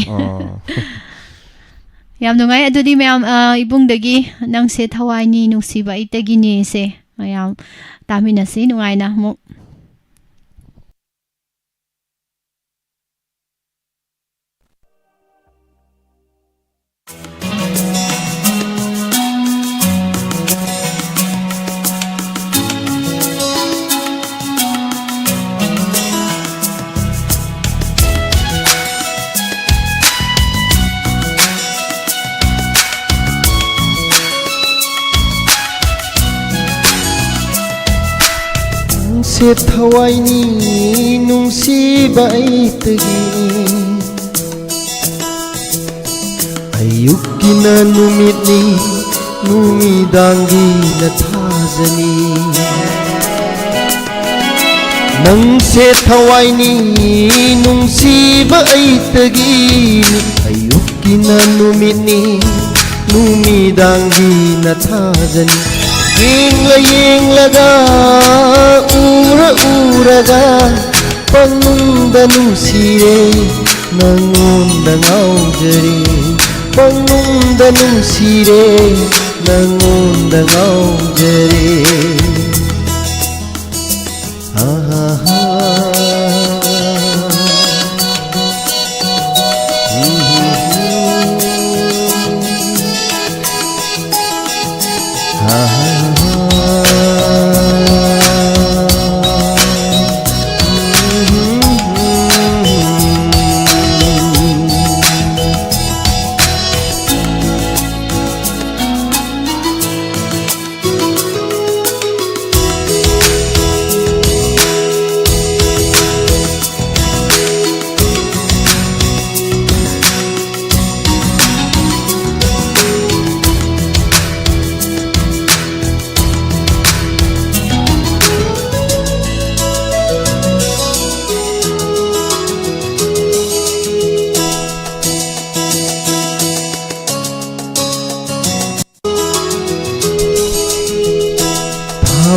yam नुंगाई अदुदी ma'am इबुंगदगी नंगसे थवाइनी नुसीबा इतगिनी से याम तामिनसी नुंगाइना मु से थवाइनी नुसीबा इतगी अयुक्किना नुमितनी नुमिदांगी नथाजनी नंग से थवाइनी नुसीबा इतगी अयुक्किना नुमितनी नुमिदांगी नथाजनी Yenglaga uraga pangunda nusire nangunda ngaujari pangunda nusire nangunda ngaujari ha ha ha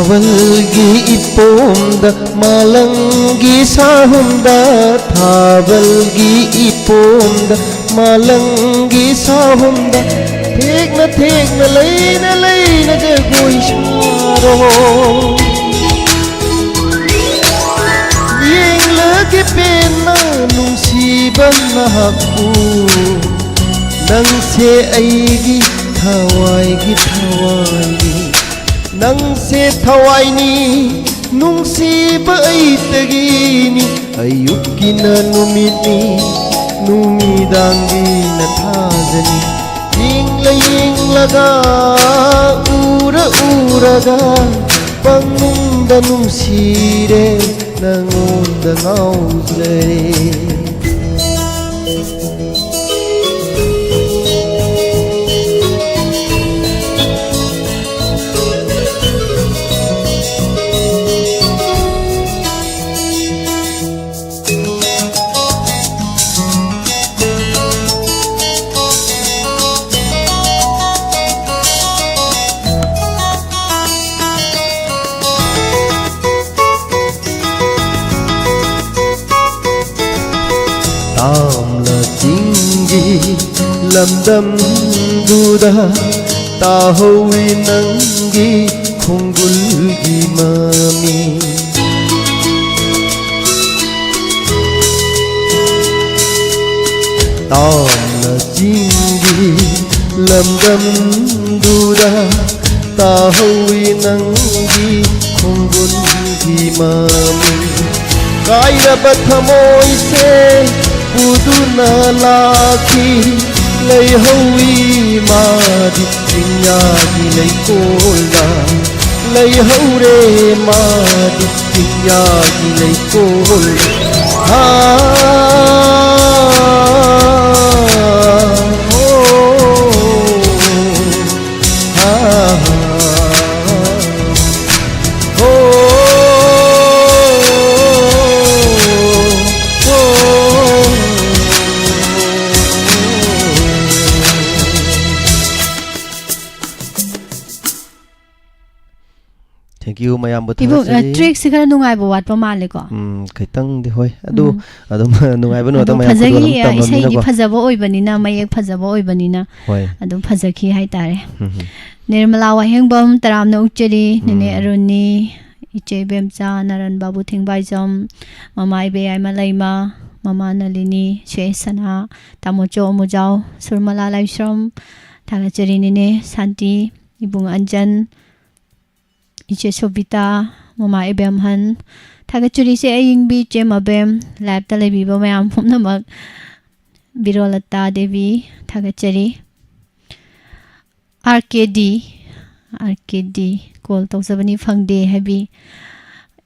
Thavalgi ipomda malangi sahunda Thavalgi ipomda malangi sahunda Thekna layna jagoi sharo Yenglagi pena nusiba nahaku Nang se aigi thawaigi nang se thawaini nungsiba aitagini ayuki na numiti numidangi na thajani yinglaga uraga pangunda nungsire nangonda ngauzlare Tamla jingi lamdam duda tahowi nangi khungulgi mami Tamla jingi lamdam duda tahowi nangi khungulgi mami Kaira thamoi se Buduna laki lay hawi madi tinyagi lay kola lay haure madi tinyagi lay kola ha Thank you mayam buat Ibu trick sih kan nungai buat pemalik kok. Kaitang di hoy. Aduh nungai banu atau mayam Fazaki isai di fazabo oi banina mayak fazabo oi banina. Aduh fazaki hai tare. Nirmala waheng bom taram na ukjari nene aruni iche bemcha naran babu thingbai jom mama ibe ai malaima mama nalini shesana tamocho mujau surmala laishram thagachari nene santi ibung anjan Iche Sobita, Mama Ebem Han, Tagachuri se aying bi Jemabem, Lab Talabi Bomayam from the mug, Birolata Devi, Tagachari, RKD, Call Tosabani Fang De Heavy,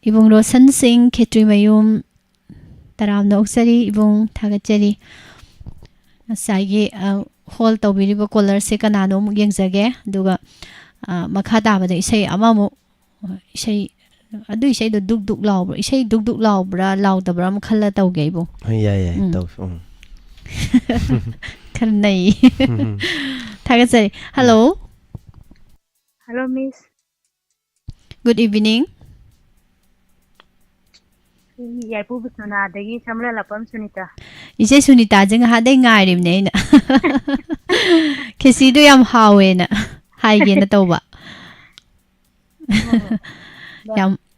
Ibung Rosan Singh, Ketri Mayum, Taram Noxari, Ibung Tagachari, Sagi, Hall Tobiribo Color Sekanano, Yangzage, Duga, Makata, they say Amamu. Isai adu isai do duk law isai duk law bra law da bra khalla taw ge bo ya taw kan nai thaga sai hello miss good evening yai pu bisna dagi samla lapam sunita isai sunita jeng ha dai ngai rim ne na kesi do yam hawe na hai ge na taw ba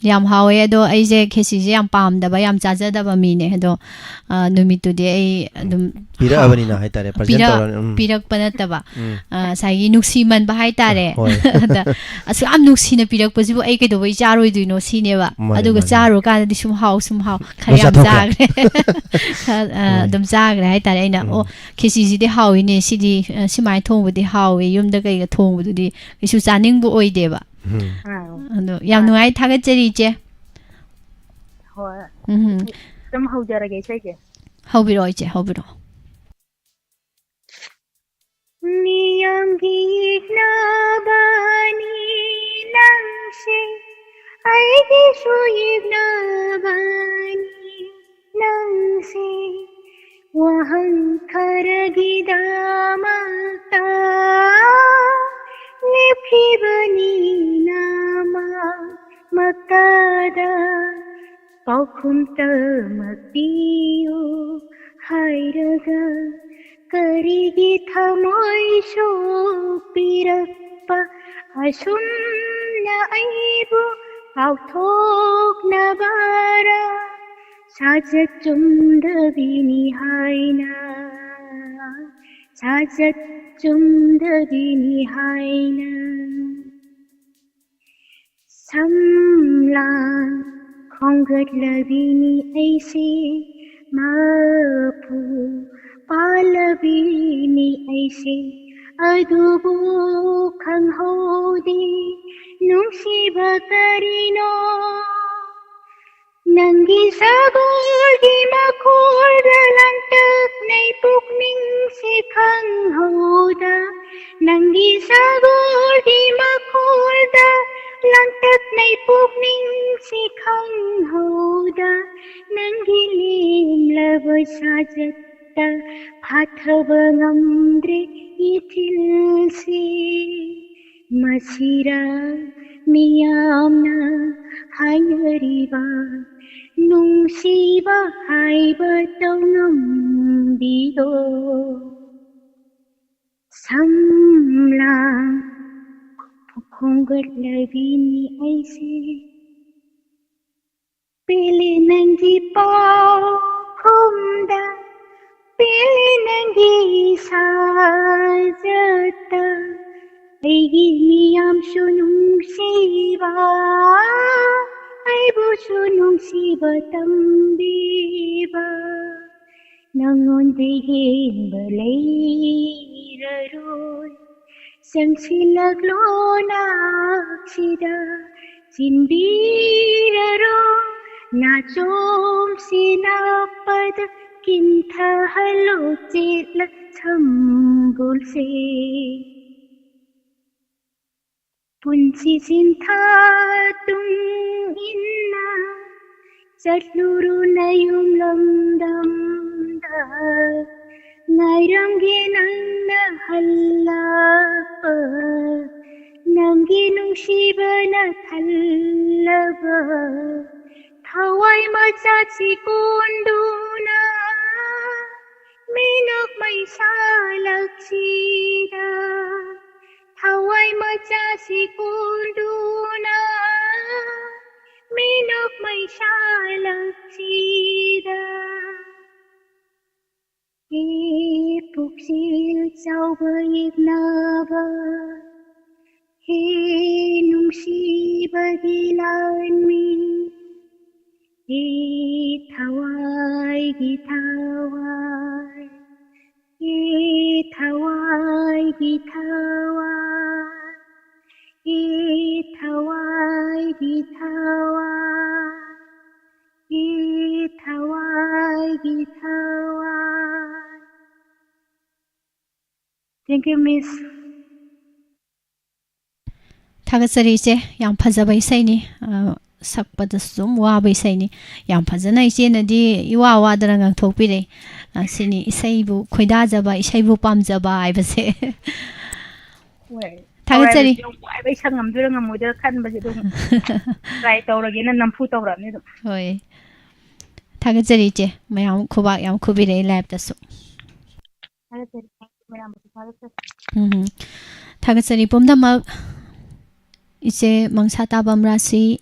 yam hawe ado aise khesi je yam pam da ba yam chaja da ba mi ne ado numi tu de ai dum pira abani na hai tare present pirak panata ba sai nuksi man ba hai tare da asu am nuksi na pirak pasibu ai ke do bai charoi duino si ne ba adu ga charo ka di sum hau khari am jagre dum jagre hai tare ina o khesi ji de hawi ne si di simai thong bu di hawi yum da kai ga thong bu di isu chaning bu oi de ba ando yam nuai thagachari che hoi tum haujarage sai ke haubiro che haubiro niyam gitna bani nangse aige suyibna bani nangse wahan karagidamata Nipibani nama matada paukhum tamapiyo hairaga karigi thamoi so pirappa asunna aibu authok nabara sajat chumdabini haina sajat Chumdabini haina Samla khongatlabini aise mapu palabini aise adubu khanghodi nungsiba karino Nangi sagolgi makurda lantak nay pukning sikhang hoda Nangi sagolgi makurda lantak nay pukning sikhang hoda Nangi limlaba sajatta phathaba ngamdre ithilse Masira miyamna hayariba nungsiba haiba taungambido samla khongatlabini aise pele nangi pau khumda pele nangi sajata aigi miyam sunungsiba aibu sunungsiba tambiba nangonde balai Sangsilagloona sida Sinbiraro Nachom sinapad Kintha halo chitla Thambul se Punsi sintha tung inna Satluru nayum lamdam da Nairamgi nangna hallapa Nangi nungsiba na thallaba Thawai machachi kunduna Minok may salaksida Thawai machachi kunduna Minok may salaksida Puksil sauba ignaba He nungsiba dilanmi He thawai githawai He thawai githawai He thawai githawai He thawai githawai Thank you, Miss. Thagasari che yang phajaba isai ni sakpada sum wa ba isai ni yang phajana ise na di iwa wa dara ngang thokpi re sini isai bu khoida jaba isai bu pam jaba ai ba se Thagasari wai bai sangam dura ngamudra khan ba jidu try tawrage na nampu tawrani do hoi Thagasari che mayam khuba yam khubi re lab ta su Thagasari pomdamak ise mangsata bamrasi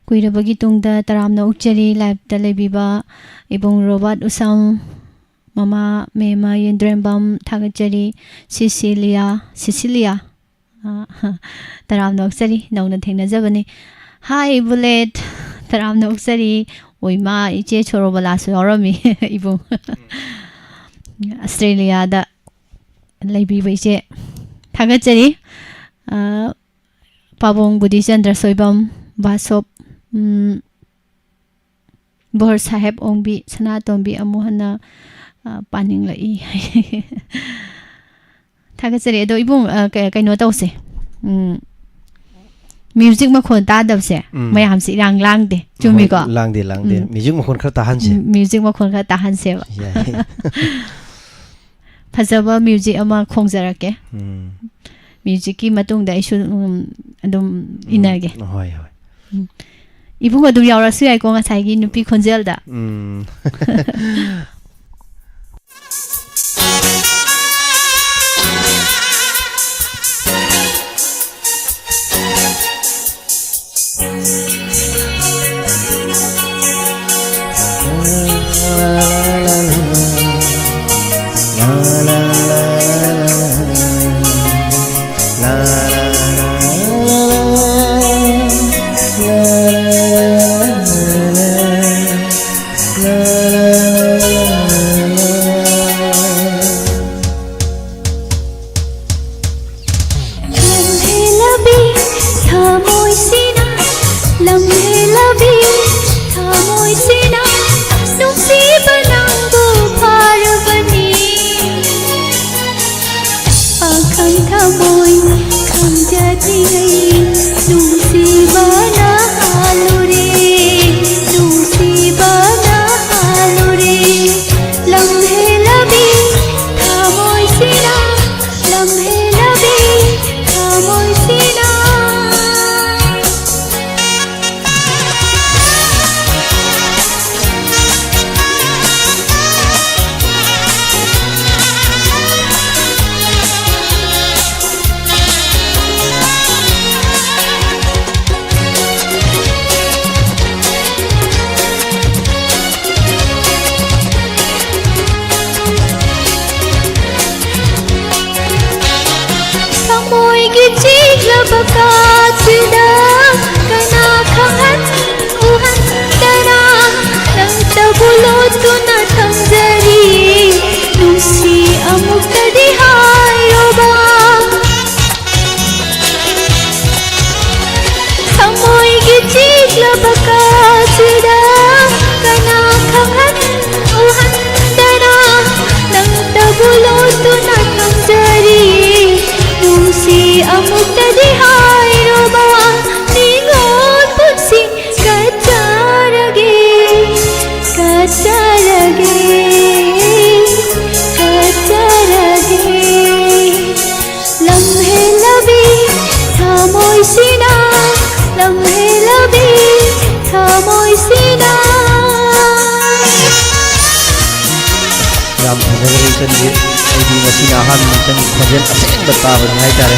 kuirabagi tungda taramna ukchari lab ta lebiba ibong robot usam mama mema yendrembam Thagasari Cecilia taramna ukchari nauna thengna jabani hi bullet taramna ukchari oima iche chorobala su orami ibong Australia da Laibiba ise Thagasari Pabong Budi Chandra Soibam Basop Bor Saheb Ongbi Sanatombi Amuhana Paning lai Thagasari do ibong kaino tawse music makhon ta dabse mayam si lang de chumi ko lang de music makhon khar tahan se music makhon khar tahan se Phajaba music ama khongjarake music ki matung da isu adum inage hoi hoi ibung adum yawra su ai ko ngasai gi nupi khonjel da lamhelabi thamoisina lamhelabi thamoisina nungsiba nangbu parabani pakhang thamoi khangjadingai nungsiba na halure nungsiba na halure lamhelabi thamoisina lamhelabi thamoisina Bakatida kana khangat uhandana nang tabulot na thamjari nusi amuktadi hayroba samoy gi chigla bakatida kana khangat uhandana nang tabulot na thamjari nusi amuktadi hayroba ningon punsi kacharage kacharage kacharage lamhe labi thamoisina lamhe labi thamoisina yam phajagre change aidi masina han chan khajal aseng bataba ngai tare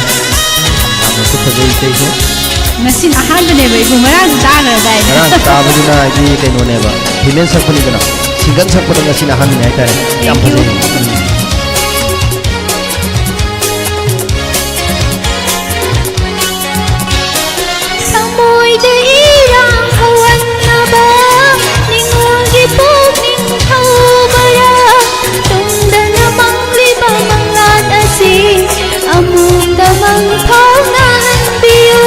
yam su phajai sei se masin ahan ne bai gumara dagra dai ran tabudina aidi kaino ne ba hilen sakpani kana singan sakpada masina han ngai tare yam phajai samoy de irang hawan naba ningogi pugning thawbara tungdana mangliba mangat asi amunda mang phawnan biyo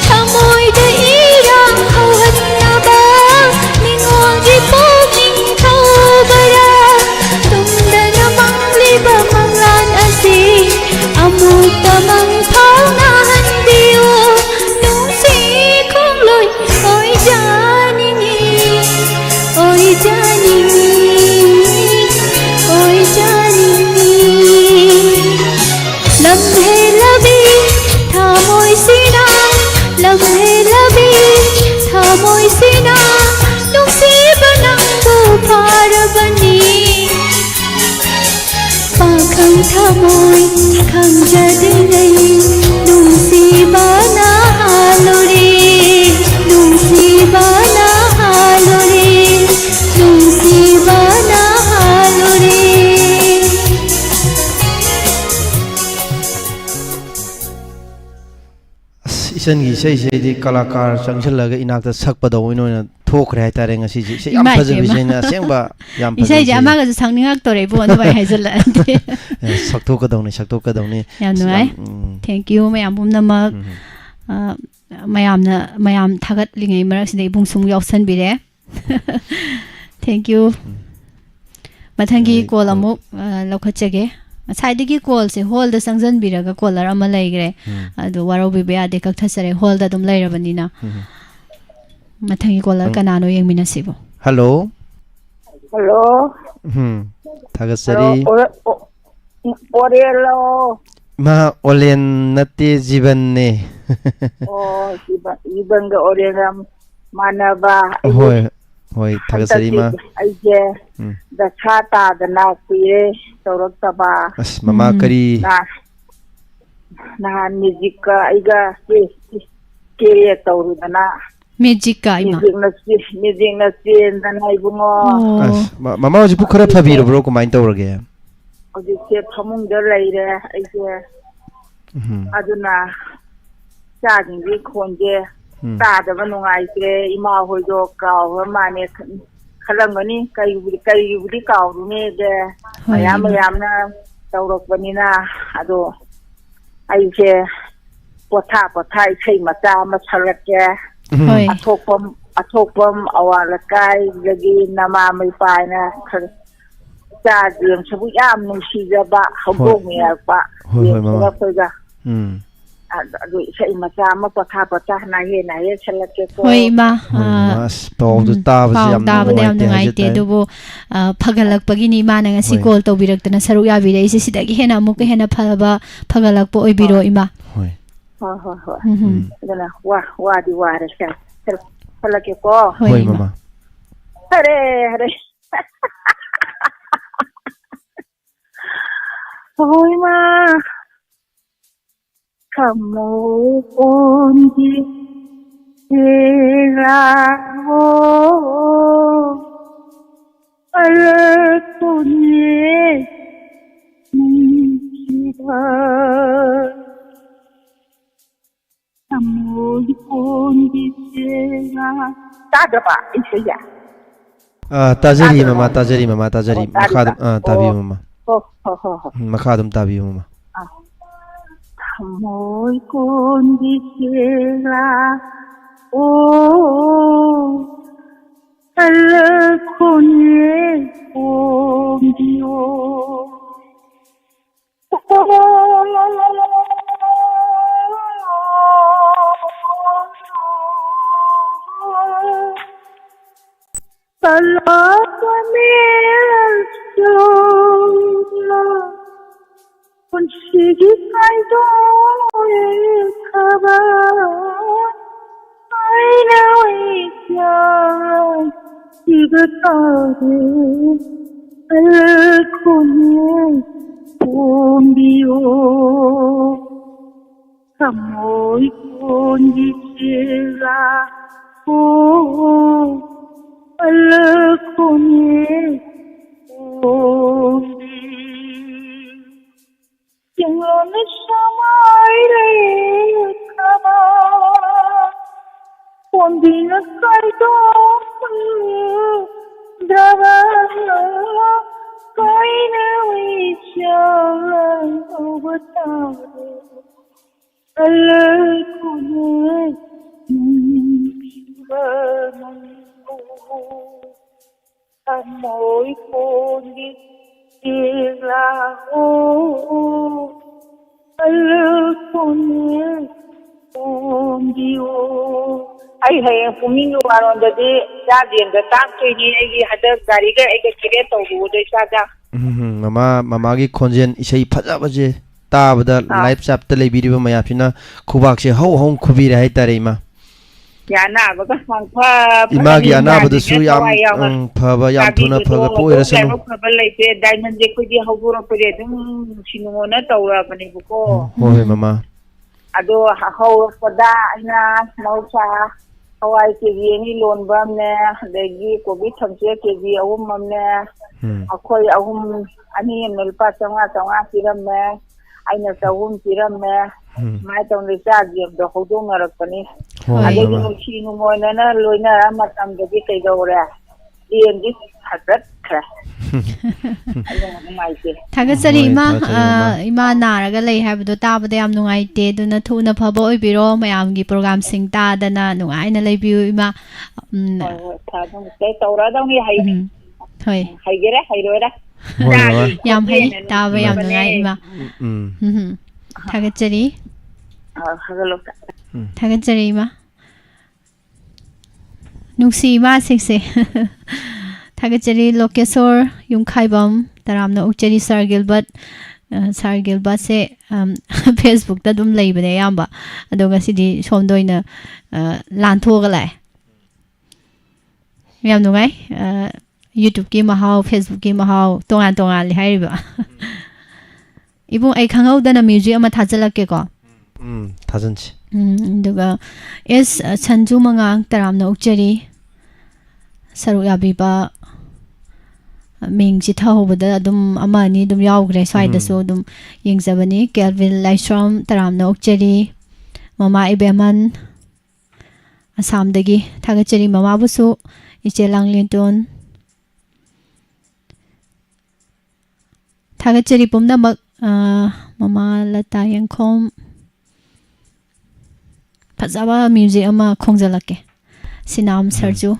samoy de irang hawan naba ningogi pugning thawbara tungdana mangliba mangat asi amunda mang phawnan biyo nungsi khong loi oi janingi oi janingi oi janingi lamhe labi thamoisina lamhe labi thamoisina nungsiba nangbu parabani pakhang thamoi khangjadingai nungsiba na halore nungsiba na halore nungsiba na halore isan gi sei sei di kalakar changchalaga inakta sakpada oinoina thokre hai tare ngasi ji sei yam phajabi seina sengba yam phajabi isai jama ga sangningak tore bo no bai haizala sakto ka dawni yam nuai thank you mayam bumnama mayam thagat lingai marak sidai bungsung yausan bire thank you mathangi call amuk lokhachage साइडगी call से होल द संजन बिरगा caller अमा लाइग्रे अदु वारो बिबे आदे कक्थसरे होल द दुम लाइरबनिना मथंगी कॉलर कनानो यंगमिनसिबो हेलो हेलो थागसरी ओरेलो मा ओलेन नते जीवन ने ओ जीवन ग ओरेन मानबा होय होय थागसरी मा आइजे दशा तादना कुये तौरक्तबा अस ममा करी ना म्यूजिक का आइगा के तौरुदना म्यूजिक का इमा म्यूजिक न चेंदना इबुंगो ममा होजि पुखरा फबिरब्रो कमाइन तौरगे होजि से फमुंग द लैरे आइजे अदुना चागिंगी खोंजे तादबा नुंगाइत्रे इमा होइदो काव माने खलंगनी कई कावरुने दे मयाम मयामना ꯇꯧꯔꯛꯄꯅꯤꯅ ꯑꯗꯣ ꯑꯩꯁꯦ ꯄꯣꯊꯥ ꯏꯁꯩ ꯃꯆꯥ ꯑꯃ ꯁꯛꯂꯛꯀꯦ ꯑꯊꯣꯛꯄꯝ ꯑꯋꯥꯡ ꯂꯩꯀꯥꯏꯗꯒꯤ ꯅꯃꯥ ꯃꯩꯄꯥꯏꯅ ꯆꯥꯖꯦꯡꯁꯤꯕꯨ ꯌꯥꯝ ꯅꯨꯡꯁꯤꯖꯕ ꯍꯧꯗꯣꯡ ꯃꯤꯔꯛꯄ ꯑꯩꯈꯣꯏꯒ ꯑꯗꯨ ꯏꯁꯩ ꯃꯆꯥ ꯑꯃ ꯄꯣꯊꯥ ꯅꯥꯍꯦ ꯁꯜꯂꯛꯀꯦꯀꯣ. ꯍꯣꯏ ꯏꯃꯥ ꯄꯥꯎꯗꯨ ꯇꯥꯕꯁꯦ ꯌꯥꯝ ꯅꯨꯡꯉꯥꯏꯇꯦ ꯑꯗꯨꯕꯨ ꯐꯒꯠꯂꯛꯄꯒꯤꯅꯤ ꯏꯃꯥꯅ ꯉꯁꯤ ꯀꯣꯜ ꯇꯧꯕꯤꯔꯛꯇꯅ ꯁꯔꯨꯛ ꯌꯥꯕꯤꯔꯛꯏꯁꯦ ꯁꯤꯗꯒꯤ ꯍꯦꯟꯅ ꯑꯃꯨꯛꯀ ꯍꯦꯟꯅ ꯐꯒꯠꯂꯛꯄ ꯑꯣꯏꯕꯤꯔꯣ ꯏꯃꯥ. ꯍꯣꯏ. ꯑꯗꯨꯅ ꯋꯥꯗꯤ ꯋꯥꯔꯦ ꯁꯜꯂꯛꯀꯦꯀꯣ. ꯍꯣꯏ ꯃꯃꯥ. ꯍꯔꯦ ꯍꯣꯏ ꯃꯥ ꯊꯃꯣꯏ ꯀꯣꯟꯒꯤ ꯍꯦꯔꯥꯍꯣ ꯑꯔꯛꯄꯅꯦ ꯅꯨꯡꯁꯤꯕ ꯊꯃꯣꯏ ꯀꯣꯟꯒꯤ ꯍꯦꯔꯥ. ꯇꯥꯗ꯭ꯔꯕ ꯏꯁꯩꯁꯦ? ꯇꯥꯖꯔꯤ ꯃꯃꯥ ꯇꯥꯖꯔꯤ ꯃꯈꯥ ꯑꯗꯨꯝ ꯇꯥꯕꯤꯌꯨ ꯃꯃꯥ. ꯃꯈꯥ ꯑꯗꯨꯝ ꯇꯥꯕꯤꯌꯨ ꯃꯃꯥ.ꯊꯃꯣꯏ ꯀꯣꯟꯒꯤ ꯍꯦꯔꯥ 오 알코올에 옮기오 본식이 살도에 가봐 아이나와이자 이것들이 알코올에 옮기오 사모이 꼰기지라 오 알코올에 옮기 영원의 사마이를 가봐 온디는 깔도 들어가 거인의 위쳐 오버타로 알코올에 눈피가는고 사모이 꼰기 이라고 알코올에 옮기오 ꯑꯩ ꯍꯌꯦꯡ ꯄꯨꯡꯅꯤꯡ ꯋꯥꯔꯣꯟꯗꯗꯤ ꯆꯥꯗꯦꯟꯗ ꯇꯥꯛꯇꯣꯏꯅꯤ ꯑꯩꯒꯤ ꯍꯟꯗꯛ ꯒꯥꯔꯤꯒ ꯑꯩꯒ ꯀꯤꯔꯦꯠ ꯇꯧꯕꯗꯣ ꯏꯆꯥꯗ. ꯃꯃꯥꯒꯤ ꯈꯣꯟꯖꯦꯜ ꯏꯁꯩ ꯐꯖꯕꯁꯦ ꯇꯥꯕꯗ ꯂꯥꯏꯐ ꯆꯥꯞꯇ ꯂꯩꯕꯤꯔꯤꯕ ꯃꯌꯥꯝꯁꯤꯅ ꯈꯨꯕꯥꯛꯁꯦ ꯍꯧ ꯈꯨꯕꯤꯔꯦ ꯍꯥꯏꯇꯥꯔꯦ ꯏꯃꯥ. ꯌꯥꯅꯥꯕꯒ 이마기 아나보다수 얌 파바 얌 투나 파가 뽀이라서노 파바 레이테 다이먼드 코디 하고로परे 좀 시노나 떠오라버니고 호이 마마 아도 하우보다 아이나 나우차 하와이 케지니 론밤네 데기 고비 탐체 케지 아움맘네 아코이 아움 아니 멜파 정아 피람네 아이나 자움 피람네 mai tông lấy ra việc đó không đúng là cái này, anh ấy cũng chỉ ngồi này nó lôi nó mà làm cái cây đầu ra, điên đi thật rất khỏe. Thagachari ima naraga lei haibado tabada yam nungaite duna thuna phaba oibiro mayamgi program sing ta dana nungai na leibiu ima thadong sei tawra dong ni hai hoi haigere hairora yam hai taba yam nungai ima Thagachari Thagachari ima Nuksi ima sikse Thagachari Lokesor Yumkhaibam Taramna Ukchari Sir Gilbert se Facebook ta dum leibane yamba ado ngasidi somdoina lanthoga lai yam nungai YouTube ki mahau Facebook ki mahau tongan li hairiba ibung ai khangau dana music ama thajalakke ko thajanchi duga es chanju mangang taramna ukchari saru yabiba ming chi thahobada adum ama ni dum yaugre swaida so dum yengzabani Kelvin Laishram taramna ukchari mama ibeman asam dagi thagachari mama busu iche langlinton thagachari pumna mak Mama Lata Yankom Pazaba music ama khongjalake Sinam Sarju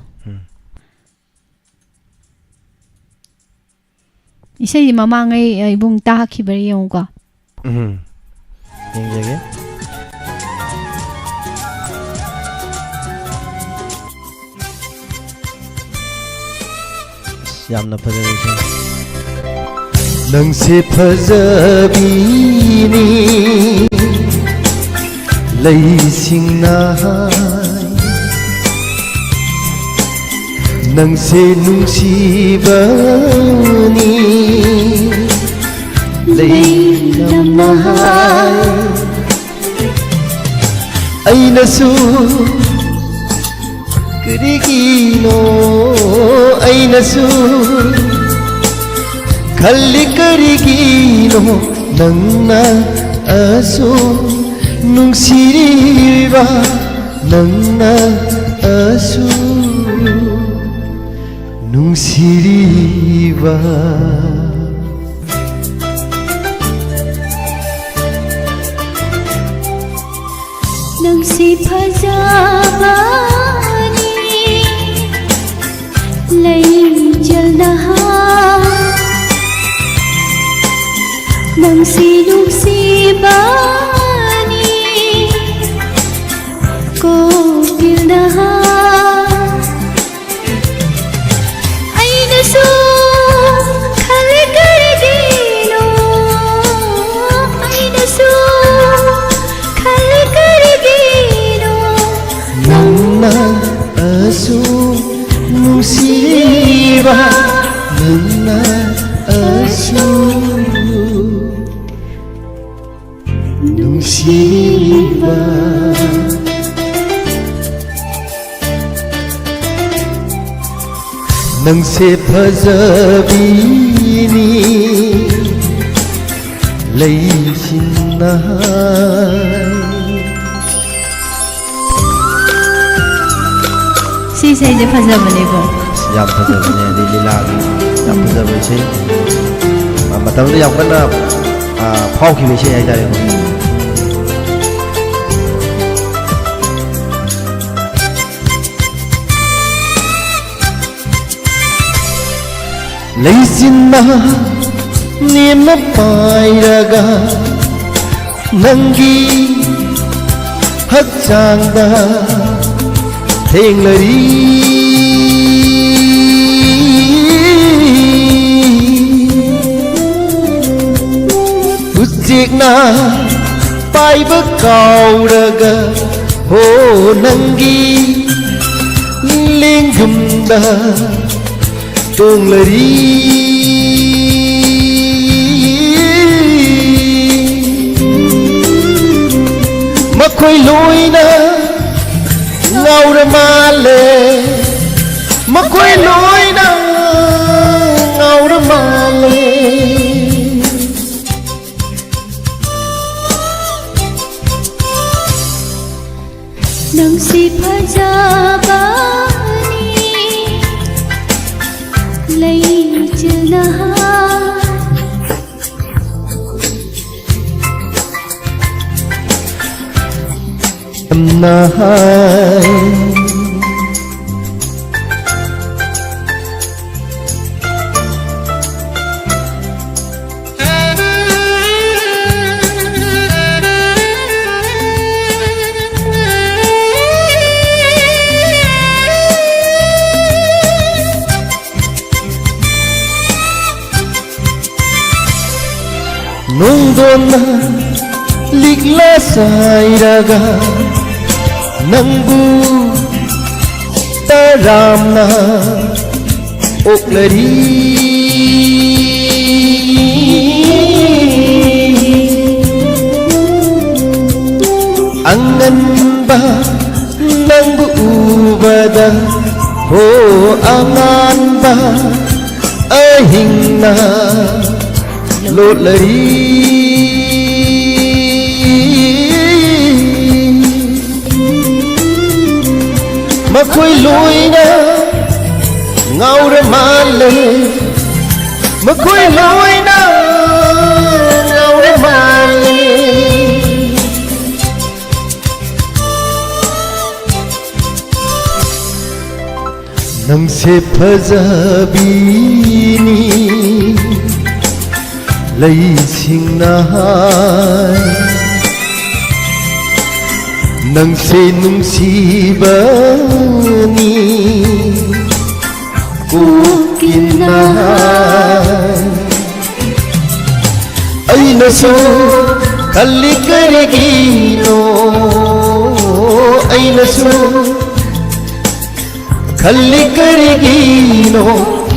Isai mama ngai ibung ta khibari yongwa Yengjage Yamna phajabise Nangse phajabini Laisingna Nangse nungsibani Laylamna Ainasu Karigino Ainasu Khalli karigino Nangna asu Nungsiriba Nangna asu Nungsiriba Nangsi phajabani Layjalna Nangsi nuksibani Kopilna Ainasu khali karigino Ainasu khali karigino Nangna asu nungsiba Nangna asu nungsiba Nangse phajabini Laysinna Si sai je phajabane bo Yam phajabane di lila yam phajabise matamda yam kana phau ki bise ai tare Laysinna Nina pairaga Nangi Hakchangda Thenglari Ujikna Paiba kauraga Ho Nangi Lingumda Tunglari Makhoi loina Ngaura male Makhoi loina Ngaura male Nangsi phajabani Layjalna Nahai Nungdona Ligla sairaga Nangbu Taramna Oklari Anganba Nangbu ubada Ho anganba Ahingna Lotlari Makhoi loina Ngaura male Makhoi loina Ngaura नंसे फजाबीनी लई सिंगनाहाय नंसे नुंसीबनी कोकिनाहाय ऐनसो कल्ली करेगीनो ऐनसो कल्ली करेगीनो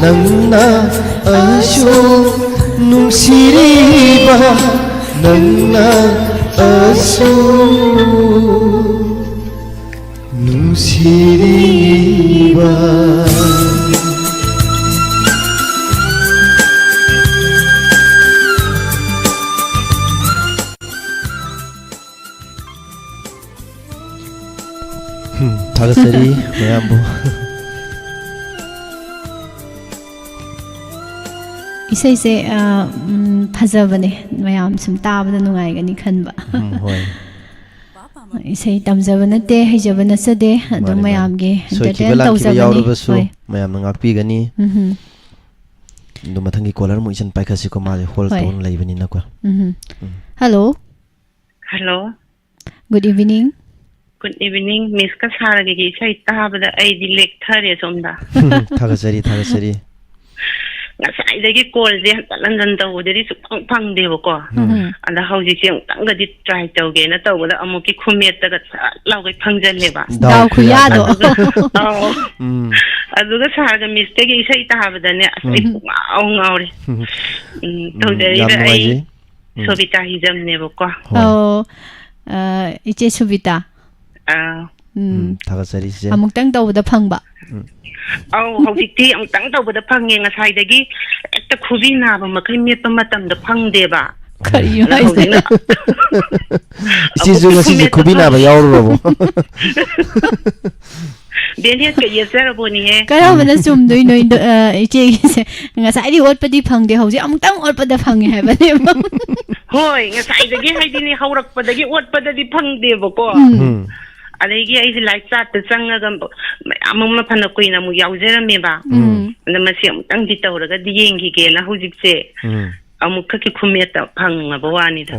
नन्ना अशो नुंसिरीबा नन्ना अशो नुंसिरीबा थागसरी मयामबो इसै से फजबने मयाम सुम ताबदा नुंगाइगनी खनबा होय इसै तमजब नते हैजब नसदे अदु मयामगे सोइकिबा एंटरटेन लाखिबा तौजबनी यावरबसु मयाम ngakpigani mhm दु मथंगी कॉलर मु इसन पाइखासि को माले होल होय। टोन लाइबनी नको hello hello good evening good evening miss का सारगे की इसा ताबदा ऐदी लेक्थरे सोमदा थागसरी ngसाइदगी कॉल जे हंतलन तौदरी सुफंग फंगदेबको अदा हौजिसे अमतंगदी ट्राई तौगेना तौबदा अमुकी खुमेतगा लाउगे फंगजलेबा दाव खुयादो अदुगा सारगा मिस्टेगी इसा ताबदाने असै पुंगाव ngawre तौदरी आई सोबिता हिजमनेबको ओ इचे सुबिता थागसरी से अमुक्तंग तौबदा फंगबा औ हौजिक्ति अमतंग तौबदा फंगे ngसाइदगी एकता खुबी नाबा मखै मेतपा मतमदा फंगदेबा करियो हाइसे सिजु ngasi खुबी नाबा यावरबो बेने के येसरबोनी हे करबना चुमदोइ नोइ इचे से ngसाइदि ओटपदि फंगदे हौजि अमुक्तंग ओटपदा फंगे हाबने होय ngसाइदगी हाइदिनि हौरकपदगी ओटपददि फंगदेबको अदगी ऐसे लाइक चाट चंगगा अमम फन कुइना मु यावजरमेबा न मसे अमतंग दि तौरगा दि येंगिगेना हौजिकसे अमुक खकी खुमेता फंगबा वानिदा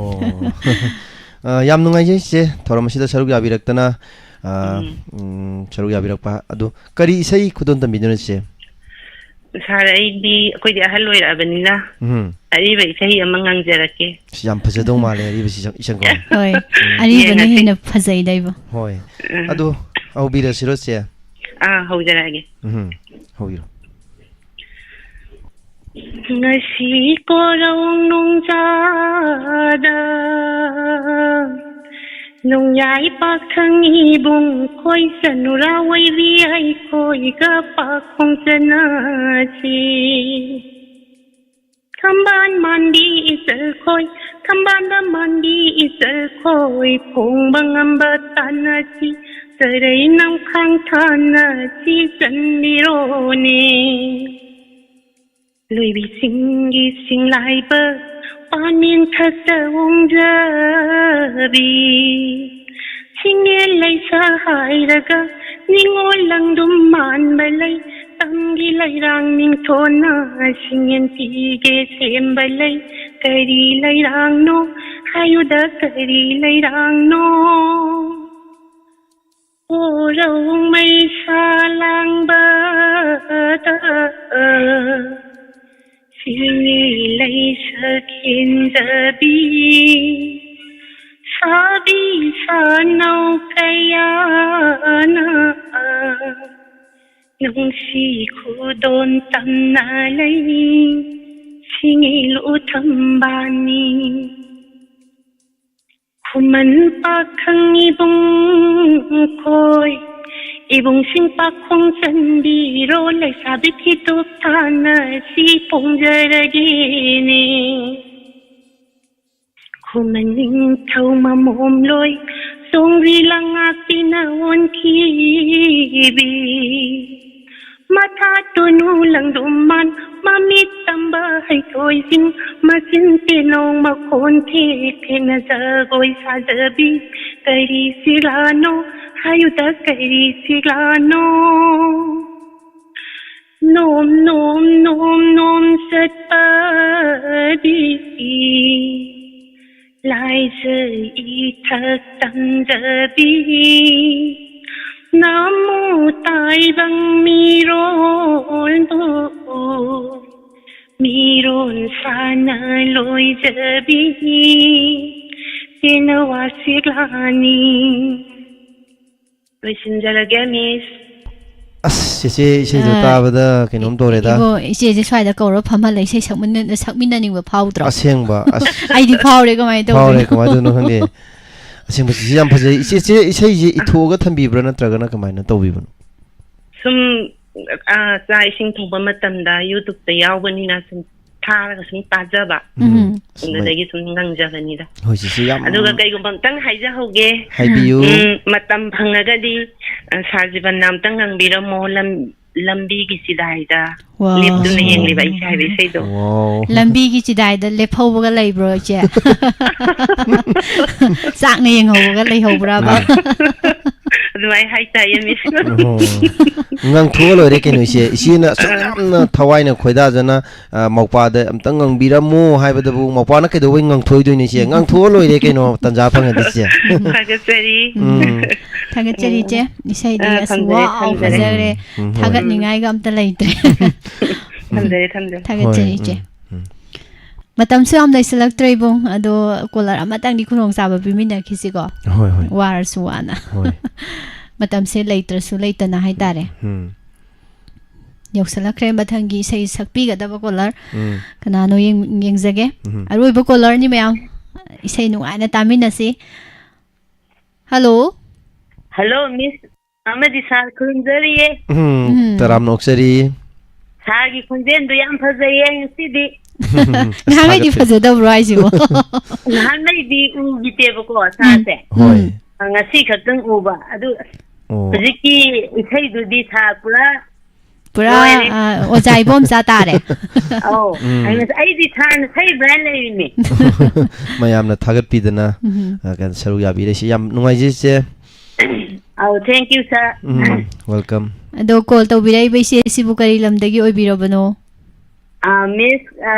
याम नुंगाइजे से थोरमसिदा सरुग याबिरक्तना सरुग याबिरक्पा अदु करी इसै खुदोन तमिदुन से सारा ऐदी अखोइदि अहल लोइराबनिना अरिबा इसै अमंग ngangjaraके याम फजदौ माले अरिबा इसन को होय अरिबने हिना फजै दैबो होय अदु औबिरा सिरो से हौजरागे हौबिरो ngasi ko rong nung jada nung yai pak thang ibung khoi sanura wai vi ai khoi ga pa khong chana chi khamban mandi isal khoi khamban da mandi isal khoi phong bangam ba tana chi sarai nam khang thana chi sanmiro ne lùi bị sinh đi sinh lại bơ ba miên thật sợ uống ra bị sinh nghe lấy xa hại ra ga nhưng ngôi lăng đùm màn bài lấy tâm ghi lấy ràng nhưng thôn à sinh nghe thì ghê xem bài lấy cây đi lấy ràng nô hai ưu đá cây đi lấy ràng nô ô râu mây xa lang bơ tơ Sini lay sakin zabi Sabi sanaw kaya na Nung si ko doon tamnalay Singil utambani Kuman pa kang ibong koy ibong singpa khong san biro lai sabit hitop thana si pongjaragini kumaning thau mamom loi songri langa pinawon kibi matha tunu lang duman mamit tamba hai koi sing masin tenong makhon the thena jagoi sajabi kari silano hayuda kari silano Nom nom nom nom sat pa di lai zhe yi thak tam da bi nam mô tai bang mi ron bo mi ron sa na loi zhe bi tin wa siglani loisinjarage miss ꯑꯁ ꯏꯆꯦ ꯏꯁꯩꯗꯣ ꯇꯥꯕꯗ ꯀꯩꯅꯣꯝ ꯇꯧꯔꯦꯗ 이거 이제 ꯁ꯭ꯋꯥꯏꯗ ꯀꯧꯔ ꯐꯝꯍꯜꯂ ꯏꯁꯩ ꯁꯛꯃꯤꯟꯅꯅꯤꯡꯕ ꯐꯥꯎꯗ꯭ꯔꯣ ꯑꯁꯦꯡꯕ ꯑꯁ ꯑꯩꯗꯤ ꯐꯥꯎꯔꯦ ꯀꯃꯥꯏꯅ ꯐꯥꯎꯔꯦ ꯇꯧꯗꯣꯏꯅꯣ ꯀꯃꯥꯏꯅ ꯇꯧꯅꯣ ꯈꯪꯗꯦ ꯑꯁꯦꯡꯕ ꯁꯤꯁꯦ ꯌꯥꯝ ꯐꯖꯩ ꯏꯆꯦ ꯏꯁꯩꯁꯦ ꯏꯊꯣꯛꯑꯒ ꯊꯝꯕꯤꯕ꯭ꯔꯥ ꯅꯠꯇ꯭ꯔꯒꯅ ꯀꯃꯥꯏꯅ ꯇꯧꯕꯤꯕꯅꯣ ꯁꯨꯝ ꯆꯥꯛ ꯏꯁꯤꯡ ꯊꯣꯡꯕ ꯃꯇꯝꯗ ꯌꯨꯇꯨꯕꯇ ꯌꯥꯎꯕꯅꯤꯅ ꯁꯨꯝ ꯊꯥꯔꯒ ꯁꯨꯝ ꯇꯥꯖꯕ ꯑꯗꯨꯗꯒꯤ ꯁꯨꯝ ꯉꯪꯖꯕꯅꯤꯗ ꯍꯣꯏ ꯁꯤꯁꯦ ꯌꯥꯝ ꯑꯗꯨꯒ ꯀꯩꯒꯨꯝꯕ ꯑꯝꯇꯪ ꯍꯥꯏꯖꯍꯧꯒꯦ ꯍꯥꯏꯕꯤꯌꯨ ꯃꯇꯝ ꯐꯪꯉꯒꯗꯤ ꯁꯥꯖꯤꯕꯟꯅ ꯑꯝꯇꯪ ꯉꯪꯕꯤꯔꯝꯃꯣ ꯂꯝꯕꯤꯒꯤ ꯆꯤꯗꯥꯏꯗ ꯂꯦꯞꯇꯨꯅ ꯌꯦꯡꯂꯤꯕ ꯏꯁꯩ ꯍꯥꯏꯕ ꯏꯁꯩꯗꯣ ꯂꯝꯕꯤꯒꯤ ꯆꯤꯗꯥꯏꯗ ꯂꯦꯞꯍꯧꯕꯒ ꯂꯩꯕ꯭ꯔꯣ ꯏꯆꯦ ꯆꯥꯛꯅ ꯌꯦꯡꯍꯧꯕꯒ ꯂꯩꯍꯧꯕ꯭ꯔꯕ ꯑꯗꯨꯃꯥꯏꯅ ꯍꯥꯏꯇꯥꯏꯌꯦ ꯃꯤꯁ ꯉꯪꯊꯣꯛꯑ ꯂꯣꯏꯔꯦ ꯀꯩꯅꯣ ꯏꯆꯦꯅ ꯑꯁꯨꯛ ꯌꯥꯝꯅ ꯊꯋꯥꯏꯅ ꯈꯣꯏꯗꯥꯖꯅ ꯃꯧꯄꯥꯗ ꯑꯝꯇꯪ ꯉꯪꯕꯤꯔꯝꯃꯣ ꯍꯥꯏꯕꯗꯕꯨ ꯃꯧꯄꯥꯅ ꯀꯩꯗꯧꯕꯩ ꯉꯪꯊꯣꯛꯏꯗꯣꯏꯅꯣ ꯏꯆꯦ ꯉꯪꯊꯣꯛꯑ ꯂꯣꯏꯔꯦ ꯀꯩꯅꯣ ꯇꯟꯖꯥ ꯐꯪꯉꯗꯤ ꯏꯆꯦ ꯊꯥꯒꯠꯆꯔꯤ ꯊꯥꯒꯠꯆꯔꯤ ꯏꯆꯦ ꯏꯁꯩꯗꯤ ꯑꯁ ꯋꯥꯎ ꯐꯖꯈ꯭ꯔꯦ ꯊꯥꯒꯠꯅꯤꯡꯉꯥꯏꯒ ꯑꯝꯇ ꯂꯩꯇ꯭ꯔꯦ ꯊꯥꯒꯠꯆꯔꯤ ꯏꯆꯦ ꯃꯇꯝꯁꯨ ꯌꯥꯝ ꯂꯩꯁꯤꯜꯂꯛꯇ꯭ꯔꯦ ꯏꯕꯨꯡ ꯑꯗꯣ ꯀꯣꯂꯔ ꯑꯃꯇꯪꯗꯤ ꯈꯨꯗꯣꯡꯆꯥꯕ ꯄꯤꯃꯤꯟꯅꯈꯤꯁꯤꯀꯣ ꯍꯣꯏ ꯍꯣꯏ ꯋꯥꯔꯁꯨ ꯋꯥꯅ ꯃꯇꯝꯁꯦ ꯂꯩꯇ꯭ꯔꯁꯨ ꯂꯩꯇꯅ ꯍꯥꯏꯇꯥꯔꯦ ꯌꯧꯁꯤꯜꯂꯛꯈ꯭ꯔꯦ ꯃꯊꯪꯒꯤ ꯏꯁꯩ ꯁꯛꯄꯤꯒꯗꯕ ꯀꯣꯂꯔ ꯀꯅꯥꯅꯣ ꯌꯦꯡꯖꯒꯦ ꯑꯔꯣꯏꯕ ꯀꯣꯂꯔꯅꯤ ꯃꯌꯥꯝ ꯏꯁꯩ ꯅꯨꯡꯉꯥꯏꯅ ꯇꯥꯃꯤꯟꯅꯁꯤ ꯍꯜꯂꯣ ꯍꯜꯂꯣ ꯃꯤꯁ ꯑꯃꯗꯤ ꯁꯥꯔ ꯈꯨꯔꯨꯝꯖꯔꯤꯌꯦ ꯇꯔꯥꯝꯅ ꯑꯣꯛꯆꯔꯤ ꯁꯥꯔꯒꯤ ꯈꯣꯟꯖꯦꯜꯗꯨ ꯌꯥꯝ ꯐꯖꯩꯌꯦ ꯉꯁꯤꯗꯤ ꯅꯍꯥꯟꯉꯩꯗꯤ ꯐꯖꯗꯕ꯭ꯔꯣ ꯍꯥꯏꯁꯤꯕꯣ ꯅꯍꯥꯟꯉꯩꯗꯤ ꯎꯈꯤꯗꯦꯕꯀꯣ ꯁꯥꯔꯁꯦ ꯉꯁꯤ ꯈꯛꯇꯪ ꯎꯕ ꯑꯗꯨ ꯍꯧꯖꯤꯛꯀꯤ ꯏꯁꯩꯗꯨꯗꯤ ꯁꯥꯔ ꯄꯨꯔꯥ ꯑꯣꯖꯥ ꯏꯕꯣꯝꯆꯥ ꯇꯥꯔꯦ ꯑꯧ ꯑꯩꯗꯤ ꯁꯥꯔꯅ ꯁꯩꯕ꯭ꯔꯥ ꯂꯩꯔꯤꯅꯦ ꯃꯌꯥꯝꯅ ꯊꯥꯒꯠꯄꯤꯗꯅ ꯁꯔꯨꯛ ꯌꯥꯕꯤꯔꯤꯁꯤ ꯌꯥꯝ ꯅꯨꯡꯉꯥꯏꯖꯩ ꯏꯆꯦ ꯑꯧ ꯊꯦꯡꯛ ꯌꯨ ꯁꯥꯔ ꯋꯦꯜꯀꯝ ꯑꯗꯣ ꯀꯣꯜ ꯇꯧꯕꯤꯔꯛꯏꯕ ꯏꯆꯦ ꯁꯤꯕꯨ ꯀꯔꯤ ꯂꯝꯗꯒꯤ ꯑꯣꯏꯕꯤꯔꯕꯅꯣ ꯃꯤꯁ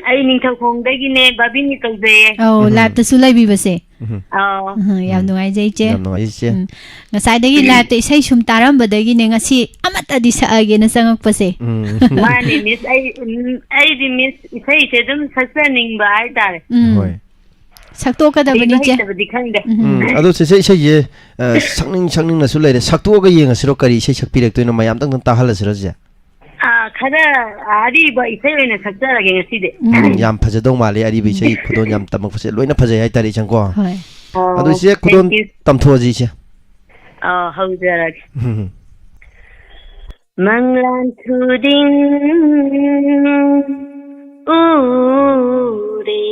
ꯑꯩ ꯅꯤꯡꯊꯧꯈꯣꯡꯗꯒꯤꯅꯦ ꯕꯥꯕꯤꯅꯤ ꯀꯧꯖꯩꯌꯦ ꯑꯧ ꯂꯥꯏꯚꯇꯁꯨ ꯂꯩꯕꯤꯕꯁꯦ ꯑꯧ ꯌꯥꯝ ꯅꯨꯡꯉꯥꯏꯖꯩ ꯏꯆꯦ ꯌꯥꯝ ꯅꯨꯡꯉꯥꯏꯖꯩ ꯏꯆꯦ ꯉꯁꯥꯏꯗꯒꯤ ꯂꯥꯏꯚꯇ ꯏꯁꯩ ꯁꯨꯝ ꯇꯥꯔꯝꯕꯗꯒꯤꯅꯦ ꯉꯁꯤ ꯑꯃꯠꯇꯗꯤ ꯁꯛꯑꯒꯦꯅ ꯆꯪꯉꯛꯄꯁꯦ ꯃꯥꯅꯦ ꯃꯤꯁ ꯑꯩꯗꯤ ꯃꯤꯁ ꯏꯁꯩꯁꯦ ꯑꯗꯨꯝ ꯁꯛꯆꯅꯤꯡꯕ ꯍꯥꯏꯇꯥꯔꯦ ꯍꯣꯏ ꯁꯛꯇꯣꯛꯀꯗꯕꯅꯤ ꯏꯆꯦ ꯈꯪꯗꯦ ꯑꯗꯣ ꯆꯦꯆꯦ ꯏꯁꯩꯁꯦ ꯁꯛꯅꯤꯡꯅꯁꯨ ꯂꯩꯔꯦ ꯁꯛꯇꯣꯛꯑꯒ ꯌꯦꯡꯉꯁꯤꯔꯣ ꯀꯔꯤ ꯏꯁꯩ ꯁꯛꯄꯤꯔꯛꯇꯣꯏꯅꯣ ꯃꯌꯥꯝꯇꯪ ꯇꯥꯍꯜꯂꯁꯤꯔꯣ ꯆꯦ ꯈꯔ ꯑꯔꯤꯕ ꯏꯁꯩ ꯑꯣꯏꯅ ꯁꯛꯆꯔꯒꯦ ꯉꯁꯤꯗꯤ ꯌꯥꯝ ꯐꯖꯗꯧ ꯃꯥꯜꯂꯦ ꯑꯔꯤꯕ ꯏꯁꯩ ꯈꯨꯗꯣꯟ ꯌꯥꯝ ꯇꯝꯃꯛꯄꯁꯦ ꯂꯣꯏꯅ ꯐꯖꯩ ꯍꯥꯏꯇꯥꯔꯦ ꯏꯆꯪꯀꯣ ꯑꯗꯣ ꯏꯆꯦ ꯈꯨꯗꯣꯟ ꯇꯝꯊꯣꯛꯑꯁꯤ ꯏꯆꯦ ꯍꯧꯖꯔꯒꯦ ꯃꯪꯂꯥꯟ ꯈꯨꯗꯤꯡ ꯎꯔꯦ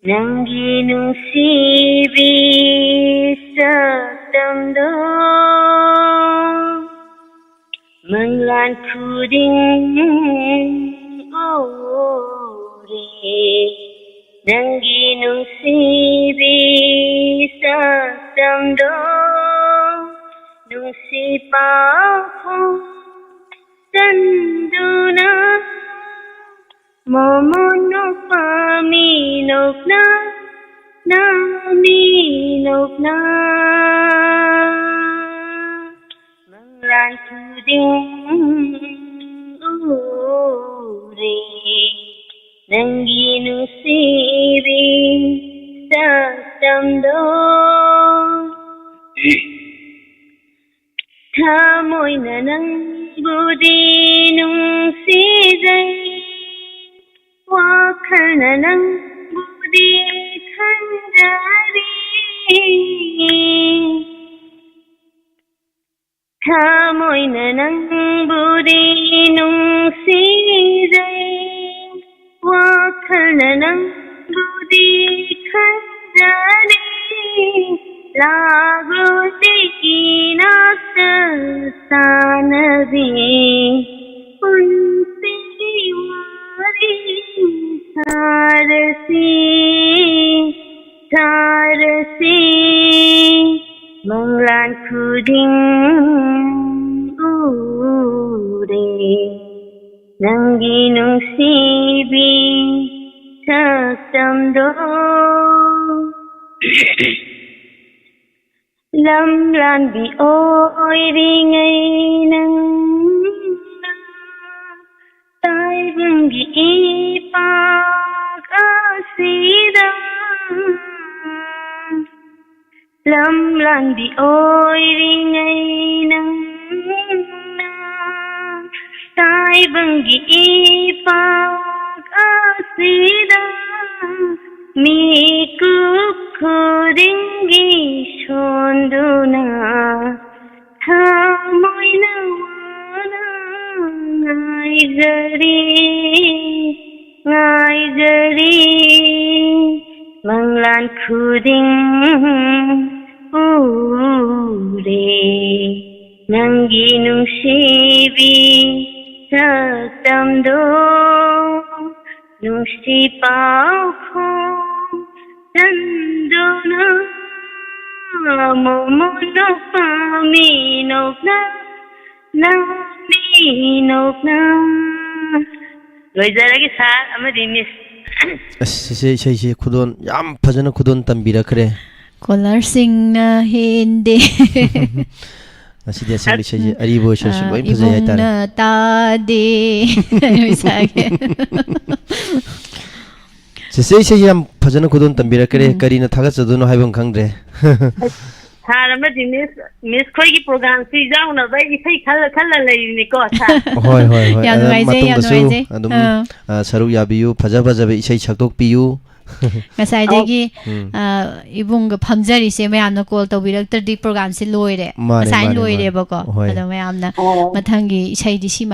ꯅꯪꯒꯤ ꯅꯨꯡꯁꯤꯕꯤ ꯁꯛꯇꯝꯗꯣ ꯃꯪꯂꯥꯟ ꯈꯨꯗꯤꯡ ꯎꯔꯦ ꯅꯪꯒꯤ ꯅꯨꯡꯁꯤꯕꯤ ꯁꯛꯇꯝꯗꯣ ꯅꯨꯡꯁꯤ ꯄꯥꯎꯈꯣꯡ ꯆꯟꯗꯨꯅ ꯃꯃꯣꯅꯣꯛꯄ ꯃꯤꯅꯣꯛꯅ ꯃꯤꯅꯣꯛꯅ ꯃꯪꯂꯥꯟ ꯈꯨꯗꯤꯡ ꯎꯔꯦ ꯅꯪꯒꯤ ꯅꯨꯡꯁꯤꯕꯤ ꯁꯛꯇꯝꯗꯣ ꯊꯃꯣꯏꯅ ꯅꯪꯕꯨꯗꯤ ꯅꯨꯡꯁꯤꯖꯩ ꯋꯥꯈꯜꯅ ꯅꯪꯕꯨꯗꯤ ꯈꯟꯖꯔꯤꯊꯃꯣꯏꯅ ꯅꯪꯕꯨꯗꯤ ꯅꯨꯡꯁꯤꯖꯩ ꯋꯥꯈꯜꯅ ꯅꯪꯕꯨꯗꯤ ꯈꯟꯖꯔꯤ ꯂꯥꯒꯣꯇꯤꯒꯤ ꯅꯥꯛꯇ ꯁꯥꯟꯅꯕꯤ ꯄꯨꯟꯁꯤꯒꯤ ꯋꯥꯔꯤ ꯁꯥꯔꯁꯤ ꯃꯪꯂꯥꯟ ꯈꯨꯗꯤꯡ ꯅꯪꯒꯤ ꯅꯨꯡꯁꯤꯕꯤ ꯁꯛꯇꯝꯗꯣ ꯂꯝꯂꯥꯟꯕꯤ ꯑꯣꯏꯔꯤꯉꯩ ꯅꯪꯅ ꯇꯥꯏꯕꯪꯒꯤ ꯏꯄꯥꯛ ꯑꯁꯤꯗ ꯂꯝꯂꯥꯟꯕꯤ ꯑꯣꯏꯔꯤꯉꯩ ꯅꯪꯅ ꯇꯥꯏꯕꯪꯒꯤ ꯏꯄꯥꯛ ꯑꯁꯤꯗ 미국 고등기 손두나 타모이나 와나 나이저리 망란 쿠딩 우레 난기 농시비 덕담도 농시바코 Dandona momono paminokna naminokna loizaragi sa amadi miss ꯏꯁꯩꯁꯦ ꯈꯨꯗꯣꯟ ꯌꯥꯝ ꯐꯖꯅ ꯈꯨꯗꯣꯟ ꯇꯝꯕꯤꯔꯛꯈ꯭ꯔꯦ ꯀꯣꯂꯔꯁꯤꯡꯅ ꯍꯦꯟꯗꯦ ꯉꯁꯤꯗꯤ ꯑꯁꯦꯡꯕ ꯏꯁꯩꯁꯦ ꯑꯔꯤꯕ ꯑꯣꯏꯁꯨ ꯂꯣꯏ ꯐꯖꯩ ꯍꯥꯏꯇꯥꯔꯦ ꯏꯕꯨꯡꯅ ꯇꯥꯗꯦ ꯏꯁꯥꯒꯤ ꯆꯦꯆꯦ ꯏꯁꯩ ꯌꯥꯝ ꯐꯖꯅ ꯈꯨꯗꯣꯟ ꯇꯝꯕꯤꯔꯛꯈ꯭ꯔꯦ ꯀꯔꯤꯅ ꯊꯥꯒꯠꯆꯗꯣꯏꯅꯣ ꯍꯥꯏꯕ ꯈꯪꯗ꯭ꯔꯦ Sir amadi miss khoi program si jauna bai isai khalla leini ko sir ꯍꯣꯏ ꯍꯣꯏ ꯍꯣꯏ ꯌꯥꯝ ꯅꯨꯡꯉꯥꯏꯖꯩ ꯌꯥꯝ ꯃꯇꯨꯡꯗꯁꯨ ꯅꯨꯡꯉꯥꯏꯖꯩ ꯑꯗꯨꯝ ꯁꯔꯨꯛ ꯌꯥꯕꯤꯌꯨ ꯐꯖ ꯐꯖꯕ ꯏꯁꯩ ꯁꯛꯇꯣꯛꯄꯤꯌꯨ ꯉꯁꯥꯏꯗꯒꯤ ꯏꯕꯨꯡꯒ ꯐꯝꯖꯔꯤꯁꯦ ꯃꯌꯥꯝꯅ ꯀꯣꯜ ꯇꯧꯕꯤꯔꯛꯇ꯭ꯔꯗꯤ ꯄ꯭ꯔꯣꯒ꯭ꯔꯥꯝꯁꯦ ꯂꯣꯏꯔꯦ ꯉꯁꯥꯏ ꯂꯣꯏꯔꯦꯕꯀꯣ ꯑꯗꯣ ꯃꯌꯥꯝꯅ ꯃꯊꯪꯒꯤ ꯏꯁꯩꯗꯤ ꯁꯤ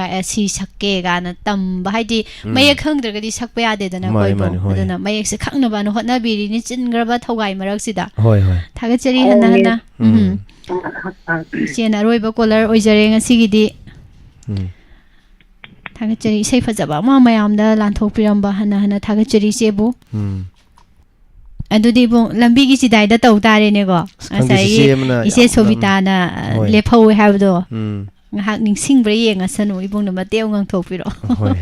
ꯁꯛꯀꯦ ꯀꯥꯏꯅ ꯇꯝꯕ ꯍꯥꯏꯗꯤ ꯃꯌꯦꯛ ꯈꯪꯗ꯭ꯔꯒꯗꯤ ꯁꯛꯄ ꯌꯥꯗꯦꯗꯅ ꯀꯣꯏꯕꯣ ꯑꯗꯨꯅ ꯃꯌꯦꯛꯁꯦ ꯈꯪꯅꯕꯅ ꯍꯣꯠꯅꯕꯤꯔꯤꯅꯤ ꯆꯤꯟꯈ꯭ꯔꯕ ꯊꯧꯒꯥꯏ ꯃꯔꯛꯁꯤꯗ ꯊꯥꯒꯠꯆꯔꯤ ꯍꯟꯅ ꯏꯆꯦꯅ ꯑꯔꯣꯏꯕ ꯀꯣꯂꯔ ꯑꯣꯏꯖꯔꯦ ꯉꯁꯤꯒꯤꯗꯤ ꯊꯥꯒꯠꯆꯔꯤ ꯏꯁꯩ ꯐꯖꯕ ꯑꯃ ꯃꯌꯥꯝꯗ ꯂꯥꯟꯊꯣꯛꯄꯤꯔꯝꯕ ꯍꯟꯅ ꯊꯥꯒꯠꯆꯔꯤ ꯏꯆꯦꯕꯨ ꯑꯗꯨꯗꯤ ꯏꯕꯨꯡ ꯂꯝꯕꯤꯒꯤ ꯆꯤꯗꯥꯏꯗ ꯇꯧ ꯇꯥꯔꯦꯅꯦꯀꯣ ꯉꯁꯥꯏꯒꯤ ꯏꯆꯦ ꯁꯣꯕꯤꯇꯥꯅ ꯂꯦꯞꯍꯧꯋꯦ ꯍꯥꯏꯕꯗꯣ ꯉꯥꯏꯍꯥꯛ ꯅꯤꯡꯁꯤꯡꯕ꯭ꯔꯥ ꯌꯦꯡꯉꯁꯅꯨ ꯏꯕꯨꯡꯅ ꯃꯇꯦꯛ ꯑꯃ ꯉꯥꯡꯊꯣꯛꯄꯤꯔꯛꯑꯣ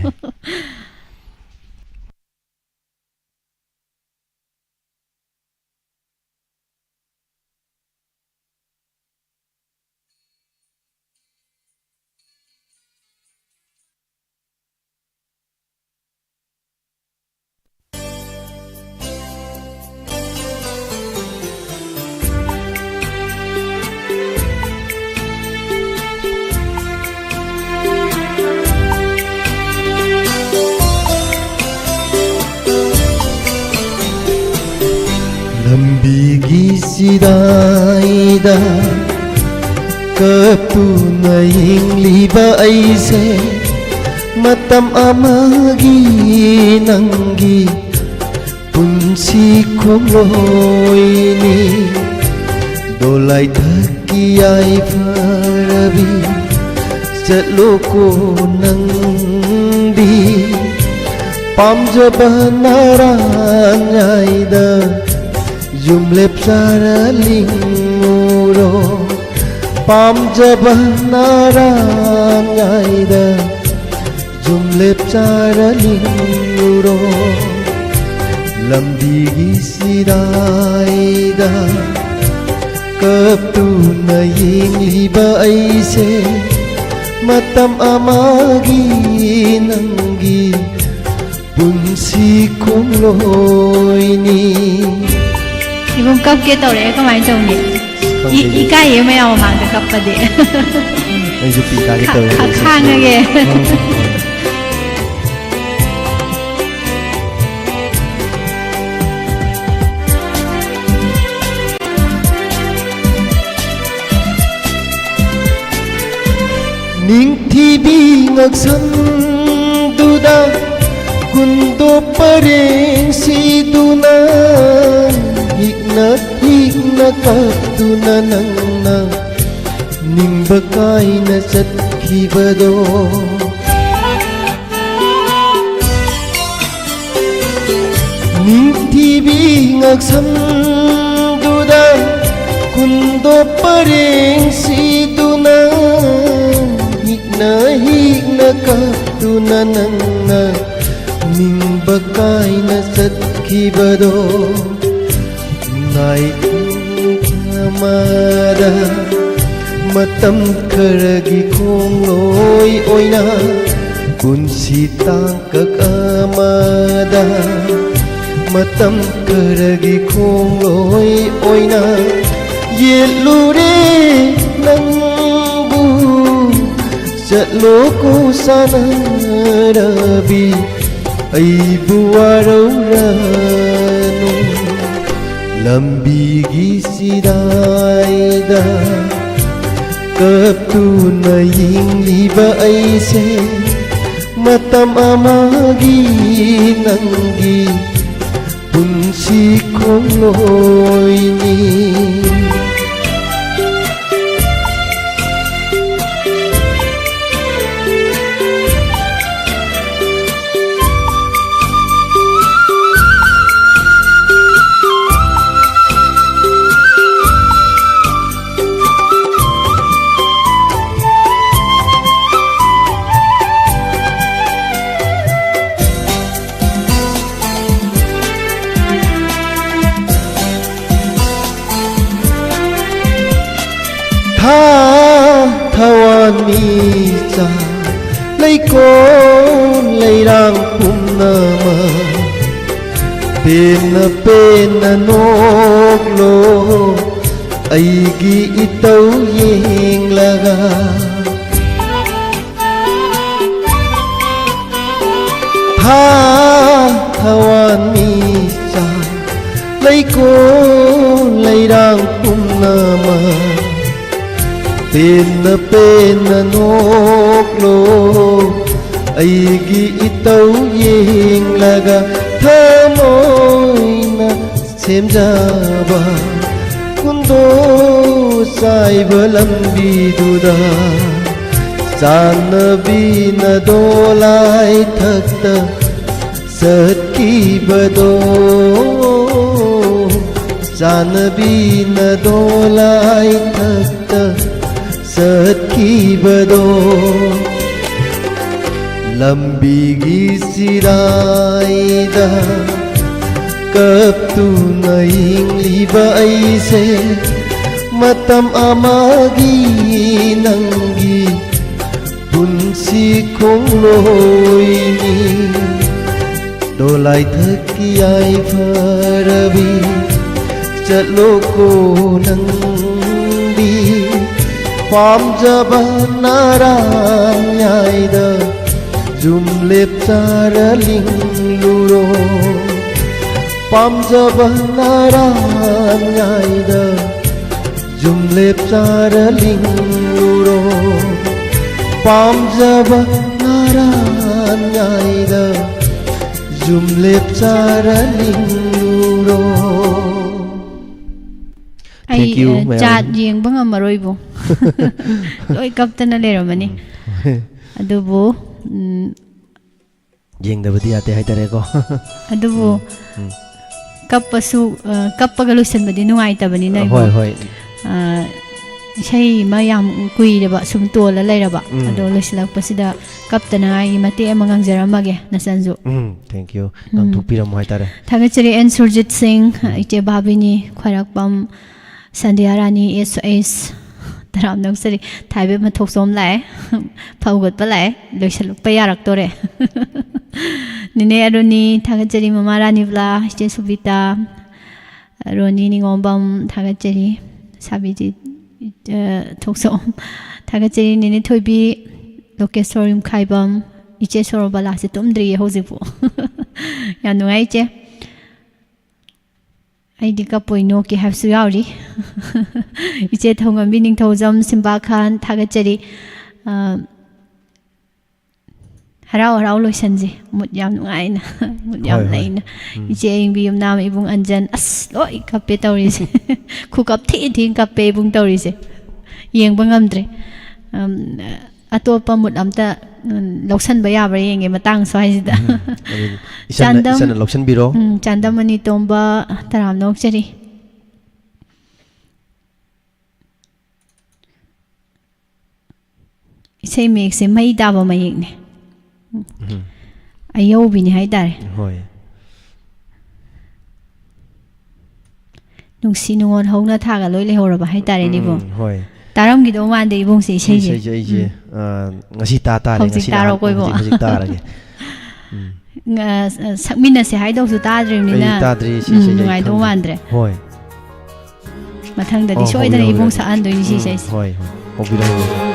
ꯂꯝꯕꯤꯒꯤ ꯆꯤꯗꯥꯏꯗ ꯀꯞꯇꯨꯅ ꯌꯦꯡꯂꯤꯕ ꯑꯩꯁꯦ ꯃꯇꯝ ꯑꯃꯒꯤ ꯅꯪꯒꯤ ꯄꯨꯟꯁꯤ ꯈꯣꯡꯂꯣꯏꯅꯤ ꯗꯣꯂꯥꯏꯊꯛꯀꯤ ꯌꯥꯏꯐꯔꯕꯤ ꯆꯠꯂꯣꯀꯣ ꯅꯪꯗꯤ ꯄꯥꯝꯖꯕ ꯅꯥꯔꯥꯡꯉꯥꯏꯗ ꯌꯨꯝ ꯂꯦꯞꯆꯔ ꯂꯤꯡꯉꯨꯔꯣ ꯄꯥꯝꯖꯕ ꯅꯥꯔꯥꯡꯉꯥꯏꯗ ꯌꯨꯝ ꯂꯦꯞꯆꯔ ꯂꯤꯡꯉꯨꯔꯣ ꯂꯝꯕꯤꯒꯤ ꯆꯤꯗꯥꯏꯗ ꯀꯞꯇꯨꯅ ꯌꯦꯡꯂꯤꯕ ꯑꯩꯁꯦ ꯃꯇꯝ ꯑꯃꯒꯤ ꯅꯪꯒꯤ ꯄꯨꯟꯁꯤ ꯈꯣꯡꯂꯣꯏꯅꯤ 이분 깝게 떠래 그만 정리 이까이 뭐야 엄마가 깝빠데 아주 비가게 떠래 강하게 닝티비 ngaksanduda kundo parengsiduna higna kaptuna nangna nimbakai na chatkibado 닝티비 ngaksanduda kundo parengsiduna higna kaptuna ꯇꯨꯅ ꯅꯪꯅ ꯅꯤꯡꯕ ꯀꯥꯏꯅ ꯆꯠꯈꯤꯕꯗꯣ ꯅꯥꯏꯊꯣꯛꯃꯗ ꯃꯇꯝ ꯈꯔꯒꯤ ꯈꯣꯡꯂꯣꯏ ꯑꯣꯏꯅ ꯄꯨꯟꯁꯤ ꯇꯥꯡꯀꯛ ꯑꯃꯗ ꯃꯇꯝ ꯈꯔꯒꯤ ꯈꯣꯡꯂꯣꯏ ꯑꯣꯏꯅ ꯌꯦꯠꯂꯨꯔꯦ ꯅꯪꯕꯨ ꯆꯠꯂꯣ ꯀꯣ ꯁꯥꯟꯅꯔꯕꯤ ꯑꯩꯕꯨ ꯋꯥꯔꯧꯔꯅꯨ ꯂꯝꯕꯤꯒꯤ ꯁꯤꯔꯥꯏꯗ ꯀꯞꯇꯨꯅ ꯌꯦꯡꯂꯤꯕ ꯑꯩꯁꯦ ꯃꯇꯝ ꯑꯃꯒꯤ ꯅꯪꯒꯤ ꯄꯨꯟꯁꯤ ꯈꯣꯡꯂꯣꯏꯅꯤ thawani leikon leirang pumnama pena pena noklo aigi itau yeng laga thawani leikon leirang pumnama pena pena noklo aigi itau yeng laga thamoina semjaba kundo saiba lambi duda janabina dolai thakta satki bado janabina dolai thakta satkhibado lambigi siraida kaptuna ingliba aise matam amagi nangi punsi khongloini dolai thaki ai pharabi chatlo ko nangbi pamjaba naranyayda jumlep charaling luro pamjaba naranyayda jumlep charaling luro pamjaba naranyayda jumlep charaling luro. Thank you, chat yeng bang amaroy bo. Loi kapta na lero mani. Adubo yeng da badi ate hai tare ko. Adubo kappasu kappaga luisan badi nungai ta bani nai. Hoi hoi. Sei ma yam kui de ba sum to la lai ra ba. Ado luislak pasida kapta na ai mate amangang jaramage nasanju. Thank you. Nang thupiram hai tare. Thagachari en Surjit Singh ite babini khwarakpam Sandhya Rani SOS Taram Naksari Thaibe Mathok Som Lai Paugot Palai Loisaluk Payarak Tore Nine Aruni Thagachari Mama Rani Vla Che Subita Roni Ningombam Thagachari Sabiji Thoksom Thagachari Nine Thoibi Lokesorim Khaibam Iche Sorobala Situmdri Hosipu Yanungai Che Aidi kapoino ki hafsu yauri iche thongam bining thojam Simba Khan thagachari harau harau loisanji mut yam nungaina mut yam laina iche ingbi yum nam ibung Anjan as loi kape tawrise khu kap thi thi kape ibung tawrise yeng bangamdre atopa mut amta loksan ba yabra yenge matang swaisida Chandam loksan biro Chandamani Tomba Taram Nokchari Isai mek se mai daba mayek ne ꯑꯌꯧꯕꯤꯅꯤ ꯍꯥꯏꯇꯥꯔꯦ ꯍꯣꯏ ꯅꯨꯡꯁꯤ ꯅꯨꯡꯉꯣꯟ ꯍꯧꯅ ꯊꯥꯒ ꯂꯣꯏ ꯂꯩꯍꯧꯔꯕ ꯍꯥꯏꯇꯥꯔꯦꯅꯦ ꯏꯕꯨꯡ ꯍꯣꯏ ꯇꯥꯔꯝꯒꯤꯗꯧ ꯃꯥꯟꯗꯦ ꯏꯕꯨꯡꯁꯦ ꯏꯁꯩꯁꯦ ꯑꯩꯁꯦ ꯉꯁꯤ ꯇꯥꯔꯦ ꯍꯧꯖꯤꯛ ꯇꯥꯔꯣꯀꯣ ꯏꯕꯨꯡ ꯍꯧꯖꯤꯛ ꯇꯥꯔꯒꯦ ꯁꯛꯃꯤꯟꯅꯁꯦ ꯍꯥꯏꯗꯧꯁꯨ ꯇꯥꯗ꯭ꯔꯤꯕꯅꯤꯅ ꯅꯨꯡꯉꯥꯏꯗꯧ ꯃꯥꯟꯗ꯭ꯔꯦ ꯍꯣꯏ ꯃꯊꯪꯗꯗꯤ ꯁꯣꯏꯗꯅ ꯏꯕꯨꯡ ꯁꯛꯍꯟꯗꯣꯏꯅꯤ ꯁꯤ ꯏꯁꯩꯁꯦ ꯍꯣꯏ ꯍꯣꯏ ꯍꯧꯕꯤꯔꯛꯑꯣ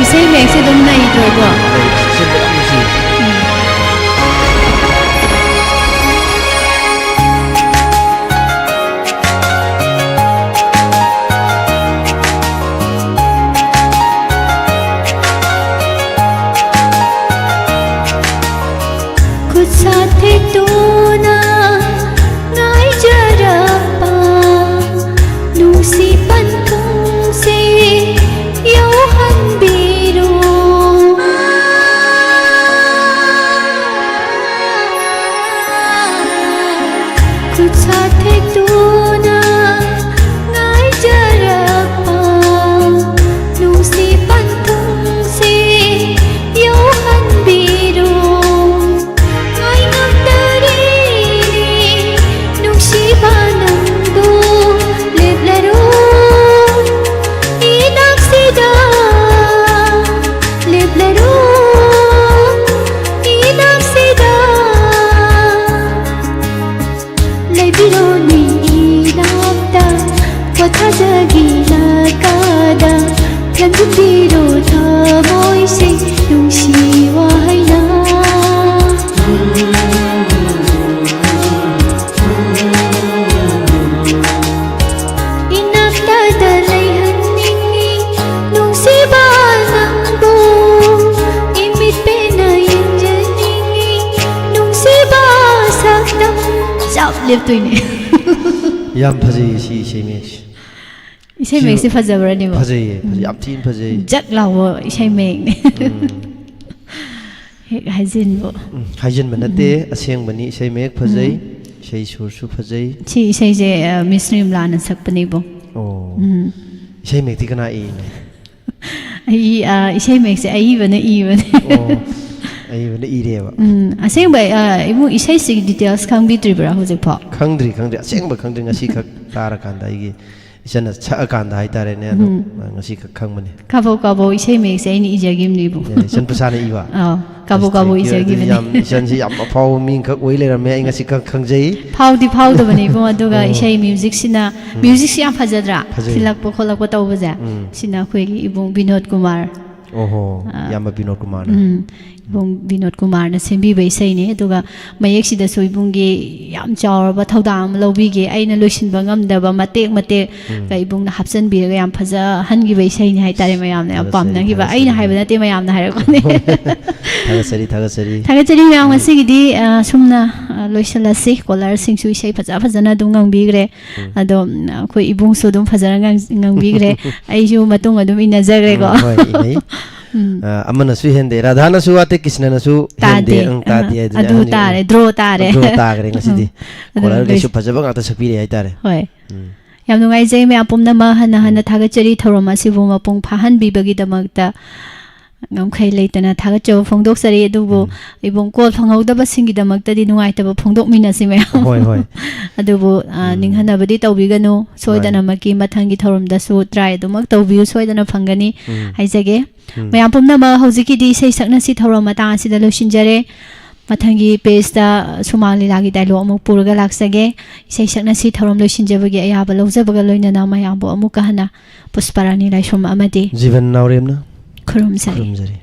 이세이 맥세 동나 이도고 खुद साथे तो ना नाई जरा पा नूसी पंतों से यो हन बीरो self liftoine yam phajai si isai mek isai mek se phajabra ni ba phajai yam thin phajai jak lawo isai mek ne hek hajin bo hajin banate aseng bani isai mek phajai isai sur su phajai chi isai je Miss Nimla na sakpani bo oh isai mek ti kana e ai isai mek se ai bana i bana oh ai bana i re ba aseng ba imu isai sig details khang bi tribra hojik pho khangdri aseng ba khangdri ngasi khak tara kan da igi isana cha kan da hai tare ne ado ngasi khak khang mane kabo isai mek se ni ijagim ni bo isan pasana i ba kabo ijagim ni yam isan si yam phau ming khak oi le ram me ngasi khak khangjai phau da bani bo aduga isai music sina music si am phajadra thilak po kholak po taw baja sina khoi gi ibung Binod Kumar oho yam Binod Kumar ibung Binod Kumar na sembi bai sai ne aduga mayek sida soi bungi yam chawra ba thodam lobi ge aina loisin ba ngam da ba mate ka ibung na hapsan bi ga yam phaja han gi bai sai ne hai tare mayam na pam na gi ba aina hai ba na te mayam na hai ko ne thagasari mayam ngasi gi di sumna loisala se kolar sing su sai phaja na dung ngang bi gre ado khoi ibung so dum phaja ngang bi gre ai ju matung adum ina jagre ko amana su hende radhana su ate kisna na su hende ta de adu tare draw tare ngasi di kolar ge su phaja ba ngata sakpi re ai tare hoi yam nungai jai me apum na ma hana thagachari thoroma sibu mapung phahan bi bagi damakta ngam khai leitana thagacho phongdok sari adubu ibong kol phangau da basingi damakta di nungai ta phongdok mina si me hoi adubu ninghana badi tawbiganu soidana maki mathangi thorom da su try dumak tawbiu soidana phangani haijage mayam pumna ma hojiki di sei sakna si thorom mata asida losinjare mathangi page da sumali lagi dialogue amuk purga laksage sei sakna si thorom losinjabagi ayaba lawjabaga loinana mayam bo amuk hana pusparani laishom amadi jivan nauremna Kurumzari